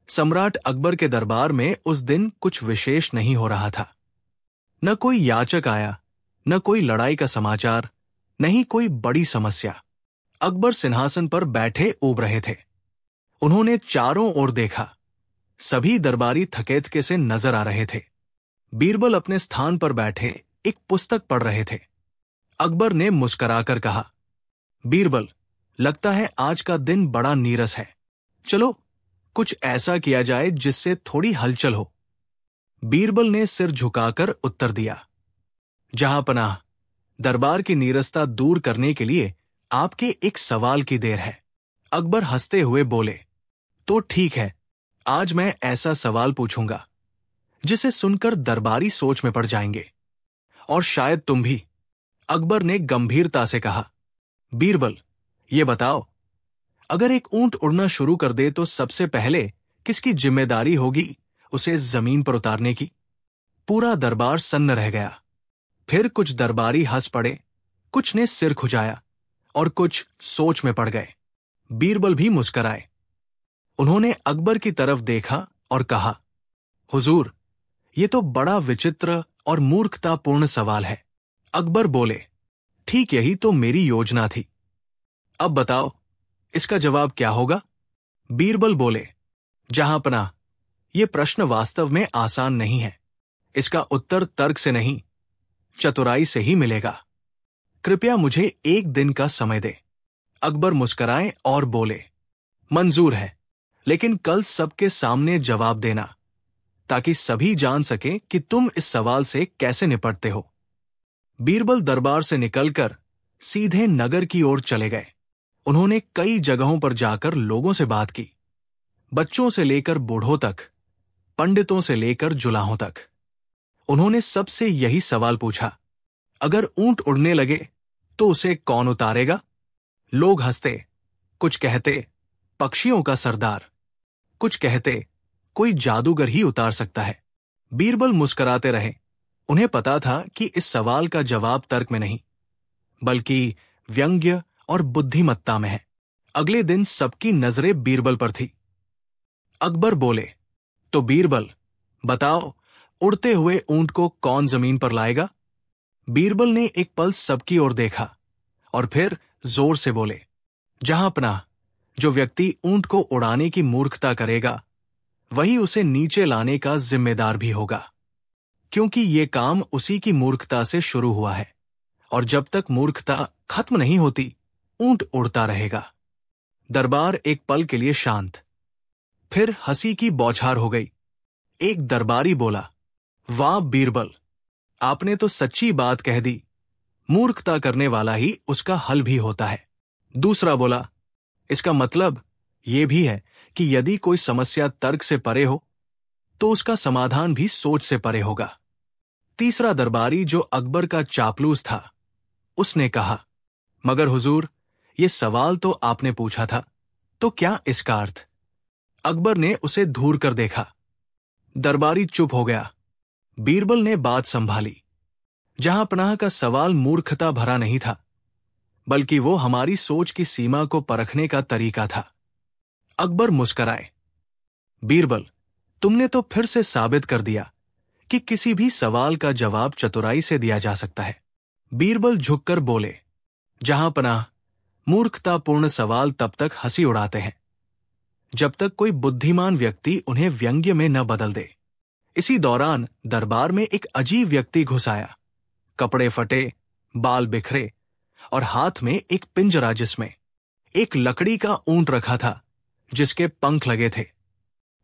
सम्राट अकबर के दरबार में उस दिन कुछ विशेष नहीं हो रहा था। न कोई याचक आया, न कोई लड़ाई का समाचार, न ही कोई बड़ी समस्या। अकबर सिंहासन पर बैठे ऊब रहे थे। उन्होंने चारों ओर देखा। सभी दरबारी थकेथके से नजर आ रहे थे। बीरबल अपने स्थान पर बैठे एक पुस्तक पढ़ रहे थे। अकबर ने मुस्कराकर कहा, बीरबल, लगता है आज का दिन बड़ा नीरस है। चलो कुछ ऐसा किया जाए जिससे थोड़ी हलचल हो। बीरबल ने सिर झुकाकर उत्तर दिया, जहांपनाह, दरबार की नीरसता दूर करने के लिए आपके एक सवाल की देर है। अकबर हंसते हुए बोले, तो ठीक है, आज मैं ऐसा सवाल पूछूंगा जिसे सुनकर दरबारी सोच में पड़ जाएंगे, और शायद तुम भी। अकबर ने गंभीरता से कहा, बीरबल, ये बताओ, अगर एक ऊंट उड़ना शुरू कर दे तो सबसे पहले किसकी जिम्मेदारी होगी उसे जमीन पर उतारने की? पूरा दरबार सन्न रह गया। फिर कुछ दरबारी हंस पड़े, कुछ ने सिर खुजाया और कुछ सोच में पड़ गए। बीरबल भी मुस्कराए। उन्होंने अकबर की तरफ देखा और कहा, हुजूर, ये तो बड़ा विचित्र और मूर्खतापूर्ण सवाल है। अकबर बोले, ठीक यही तो मेरी योजना थी। अब बताओ, इसका जवाब क्या होगा? बीरबल बोले, जहांपनाह, ये प्रश्न वास्तव में आसान नहीं है। इसका उत्तर तर्क से नहीं, चतुराई से ही मिलेगा। कृपया मुझे एक दिन का समय दे। अकबर मुस्कराए और बोले, मंजूर है, लेकिन कल सबके सामने जवाब देना, ताकि सभी जान सकें कि तुम इस सवाल से कैसे निपटते हो। बीरबल दरबार से निकलकर सीधे नगर की ओर चले गए। उन्होंने कई जगहों पर जाकर लोगों से बात की, बच्चों से लेकर बूढ़ों तक, पंडितों से लेकर जुलाहों तक। उन्होंने सबसे यही सवाल पूछा, अगर ऊंट उड़ने लगे तो उसे कौन उतारेगा? लोग हंसते, कुछ कहते पक्षियों का सरदार, कुछ कहते कोई जादूगर ही उतार सकता है। बीरबल मुस्कुराते रहे। उन्हें पता था कि इस सवाल का जवाब तर्क में नहीं, बल्कि व्यंग्य और बुद्धिमत्ता में है। अगले दिन सबकी नजरें बीरबल पर थी। अकबर बोले, तो बीरबल, बताओ, उड़ते हुए ऊंट को कौन जमीन पर लाएगा? बीरबल ने एक पल सबकी ओर देखा और फिर जोर से बोले, जहांपनाह, जो व्यक्ति ऊंट को उड़ाने की मूर्खता करेगा, वही उसे नीचे लाने का जिम्मेदार भी होगा, क्योंकि ये काम उसी की मूर्खता से शुरू हुआ है, और जब तक मूर्खता खत्म नहीं होती, ऊंट उड़ता रहेगा। दरबार एक पल के लिए शांत, फिर हंसी की बौछार हो गई। एक दरबारी बोला, वाह बीरबल, आपने तो सच्ची बात कह दी। मूर्खता करने वाला ही उसका हल भी होता है। दूसरा बोला, इसका मतलब यह भी है कि यदि कोई समस्या तर्क से परे हो, तो उसका समाधान भी सोच से परे होगा। तीसरा दरबारी, जो अकबर का चापलूस था, उसने कहा, मगर हुजूर, ये सवाल तो आपने पूछा था, तो क्या इसका अर्थ? अकबर ने उसे घूर कर देखा। दरबारी चुप हो गया। बीरबल ने बात संभाली, जहांपनाह का सवाल मूर्खता भरा नहीं था, बल्कि वो हमारी सोच की सीमा को परखने का तरीका था। अकबर मुस्कराए, बीरबल, तुमने तो फिर से साबित कर दिया कि किसी भी सवाल का जवाब चतुराई से दिया जा सकता है। बीरबल झुककर बोले, जहांपनाह, मूर्खतापूर्ण सवाल तब तक हंसी उड़ाते हैं जब तक कोई बुद्धिमान व्यक्ति उन्हें व्यंग्य में न बदल दे। इसी दौरान दरबार में एक अजीब व्यक्ति घुस आया। कपड़े फटे, बाल बिखरे और हाथ में एक पिंजरा, जिसमें एक लकड़ी का ऊंट रखा था जिसके पंख लगे थे।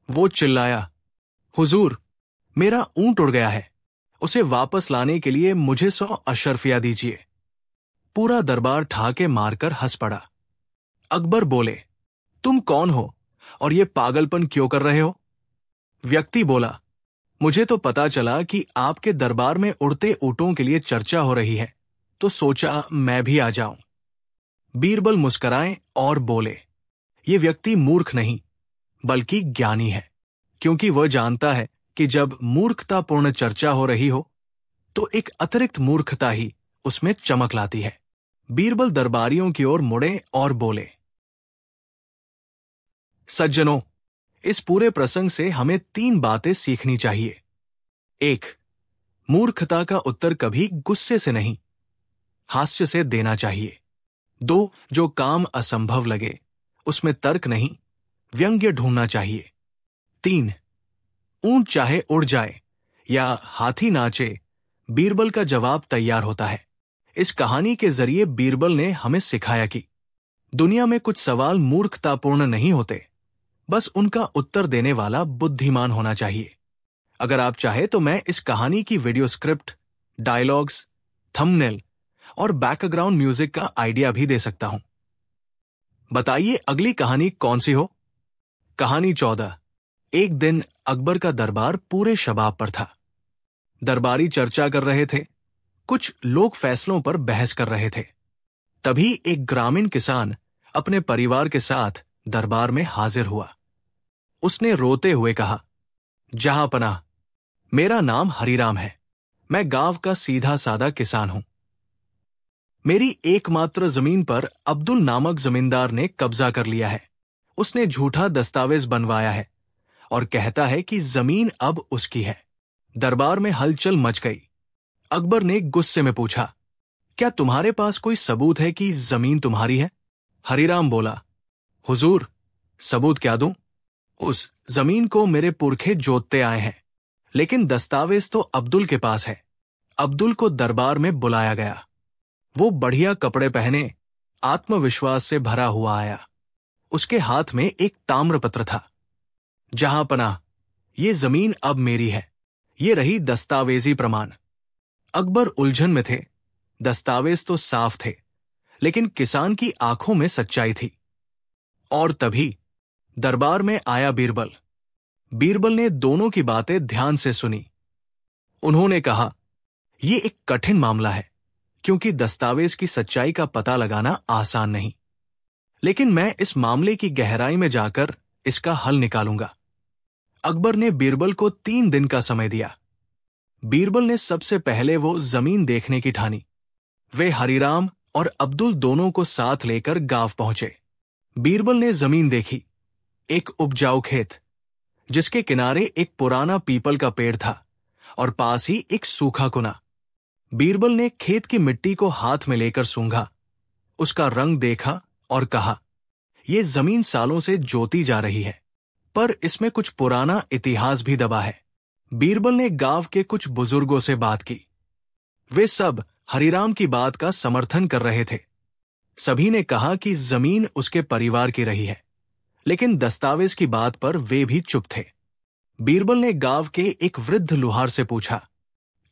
वो चिल्लाया, हुजूर, मेरा ऊंट उड़ गया है, उसे वापस लाने के लिए मुझे 100 अशर्फिया दीजिए। पूरा दरबार ठाके मारकर हंस पड़ा। अकबर बोले, तुम कौन हो और ये पागलपन क्यों कर रहे हो? व्यक्ति बोला, मुझे तो पता चला कि आपके दरबार में उड़ते ऊंटों के लिए चर्चा हो रही है, तो सोचा मैं भी आ जाऊं। बीरबल मुस्कुराए और बोले, ये व्यक्ति मूर्ख नहीं, बल्कि ज्ञानी है, क्योंकि वह जानता है कि जब मूर्खतापूर्ण चर्चा हो रही हो, तो एक अतिरिक्त मूर्खता ही उसमें चमक लाती है। बीरबल दरबारियों की ओर मुड़े और बोले, सज्जनों, इस पूरे प्रसंग से हमें 3 बातें सीखनी चाहिए। 1. मूर्खता का उत्तर कभी गुस्से से नहीं, हास्य से देना चाहिए। 2. जो काम असंभव लगे, उसमें तर्क नहीं, व्यंग्य ढूंढना चाहिए। 3. ऊंट चाहे उड़ जाए या हाथी नाचे, बीरबल का जवाब तैयार होता है। इस कहानी के जरिए बीरबल ने हमें सिखाया कि दुनिया में कुछ सवाल मूर्खतापूर्ण नहीं होते, बस उनका उत्तर देने वाला बुद्धिमान होना चाहिए। अगर आप चाहे तो मैं इस कहानी की वीडियो स्क्रिप्ट, डायलॉग्स, थंबनेल और बैकग्राउंड म्यूजिक का आइडिया भी दे सकता हूं। बताइए अगली कहानी कौन सी हो? कहानी 14। एक दिन अकबर का दरबार पूरे शबाब पर था। दरबारी चर्चा कर रहे थे, कुछ लोग फैसलों पर बहस कर रहे थे। तभी एक ग्रामीण किसान अपने परिवार के साथ दरबार में हाजिर हुआ। उसने रोते हुए कहा, जहांपनाह, मेरा नाम हरिराम है। मैं गांव का सीधा सादा किसान हूं। मेरी एकमात्र जमीन पर अब्दुल नामक जमींदार ने कब्जा कर लिया है। उसने झूठा दस्तावेज बनवाया है और कहता है कि जमीन अब उसकी है। दरबार में हलचल मच गई। अकबर ने गुस्से में पूछा, क्या तुम्हारे पास कोई सबूत है कि जमीन तुम्हारी है? हरिराम बोला, हुजूर, सबूत क्या दूं? उस जमीन को मेरे पुरखे जोतते आए हैं, लेकिन दस्तावेज तो अब्दुल के पास है। अब्दुल को दरबार में बुलाया गया। वो बढ़िया कपड़े पहने, आत्मविश्वास से भरा हुआ आया। उसके हाथ में एक ताम्रपत्र था। जहांपनाह, ये जमीन अब मेरी है। ये रही दस्तावेजी प्रमाण। अकबर उलझन में थे। दस्तावेज तो साफ थे, लेकिन किसान की आंखों में सच्चाई थी। और तभी दरबार में आया बीरबल। बीरबल ने दोनों की बातें ध्यान से सुनी। उन्होंने कहा, यह एक कठिन मामला है, क्योंकि दस्तावेज की सच्चाई का पता लगाना आसान नहीं, लेकिन मैं इस मामले की गहराई में जाकर इसका हल निकालूंगा। अकबर ने बीरबल को 3 दिन का समय दिया। बीरबल ने सबसे पहले वो जमीन देखने की ठानी। वे हरिराम और अब्दुल दोनों को साथ लेकर गांव पहुंचे। बीरबल ने जमीन देखी, एक उपजाऊ खेत जिसके किनारे एक पुराना पीपल का पेड़ था और पास ही एक सूखा कुना। बीरबल ने खेत की मिट्टी को हाथ में लेकर सूंघा, उसका रंग देखा और कहा, यह जमीन सालों से जोती जा रही है, पर इसमें कुछ पुराना इतिहास भी दबा है। बीरबल ने गांव के कुछ बुजुर्गों से बात की। वे सब हरिराम की बात का समर्थन कर रहे थे। सभी ने कहा कि जमीन उसके परिवार की रही है, लेकिन दस्तावेज की बात पर वे भी चुप थे। बीरबल ने गांव के एक वृद्ध लुहार से पूछा,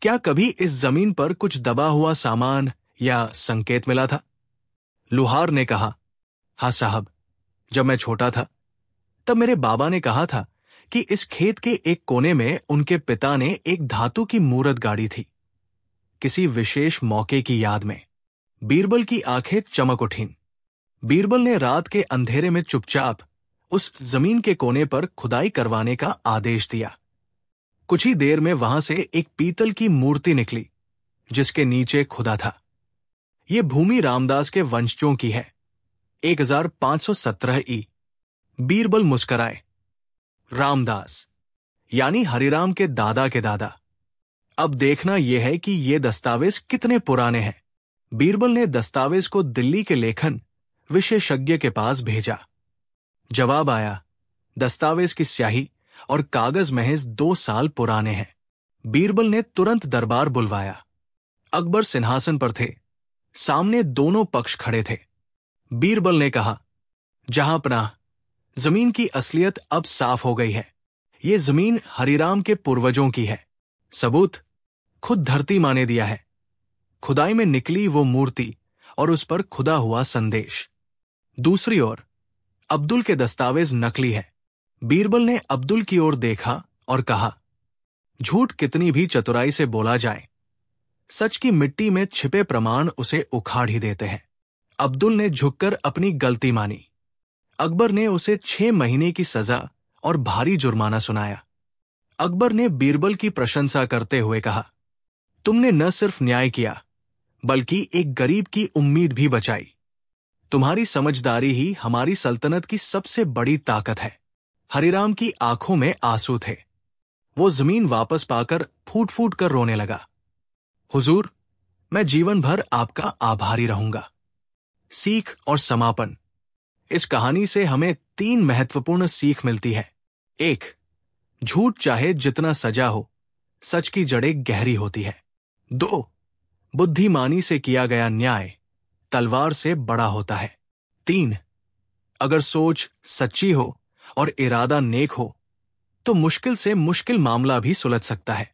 क्या कभी इस जमीन पर कुछ दबा हुआ सामान या संकेत मिला था? लुहार ने कहा, हाँ साहब, जब मैं छोटा था तब मेरे बाबा ने कहा था कि इस खेत के एक कोने में उनके पिता ने एक धातु की मूरत गाड़ी थी, किसी विशेष मौके की याद में। बीरबल की आंखें चमक उठीं। बीरबल ने रात के अंधेरे में चुपचाप उस जमीन के कोने पर खुदाई करवाने का आदेश दिया। कुछ ही देर में वहां से एक पीतल की मूर्ति निकली जिसके नीचे खुदा था, यह भूमि रामदास के वंशजों की है, 1517 ई। बीरबल मुस्कराए। रामदास यानी हरिराम के दादा के दादा। अब देखना यह है कि ये दस्तावेज कितने पुराने हैं। बीरबल ने दस्तावेज को दिल्ली के लेखन विशेषज्ञ के पास भेजा। जवाब आया, दस्तावेज की स्याही और कागज महज 2 साल पुराने हैं। बीरबल ने तुरंत दरबार बुलवाया। अकबर सिंहासन पर थे, सामने दोनों पक्ष खड़े थे। बीरबल ने कहा, जहांपनाह, जमीन की असलियत अब साफ हो गई है। ये जमीन हरिराम के पूर्वजों की है। सबूत खुद धरती माँ ने दिया है। खुदाई में निकली वो मूर्ति और उस पर खुदा हुआ संदेश। दूसरी ओर अब्दुल के दस्तावेज नकली है। बीरबल ने अब्दुल की ओर देखा और कहा, झूठ कितनी भी चतुराई से बोला जाए, सच की मिट्टी में छिपे प्रमाण उसे उखाड़ ही देते हैं। अब्दुल ने झुककर अपनी गलती मानी। अकबर ने उसे 6 महीने की सजा और भारी जुर्माना सुनाया। अकबर ने बीरबल की प्रशंसा करते हुए कहा, तुमने न सिर्फ न्याय किया बल्कि एक गरीब की उम्मीद भी बचाई। तुम्हारी समझदारी ही हमारी सल्तनत की सबसे बड़ी ताकत है। हरिराम की आंखों में आंसू थे। वो जमीन वापस पाकर फूट फूट कर रोने लगा। हुजूर, मैं जीवन भर आपका आभारी रहूंगा। सीख और समापन। इस कहानी से हमें 3 महत्वपूर्ण सीख मिलती है। 1, झूठ चाहे जितना सजा हो, सच की जड़ें गहरी होती है। 2, बुद्धिमानी से किया गया न्याय तलवार से बड़ा होता है। 3, अगर सोच सच्ची हो और इरादा नेक हो तो मुश्किल से मुश्किल मामला भी सुलझ सकता है।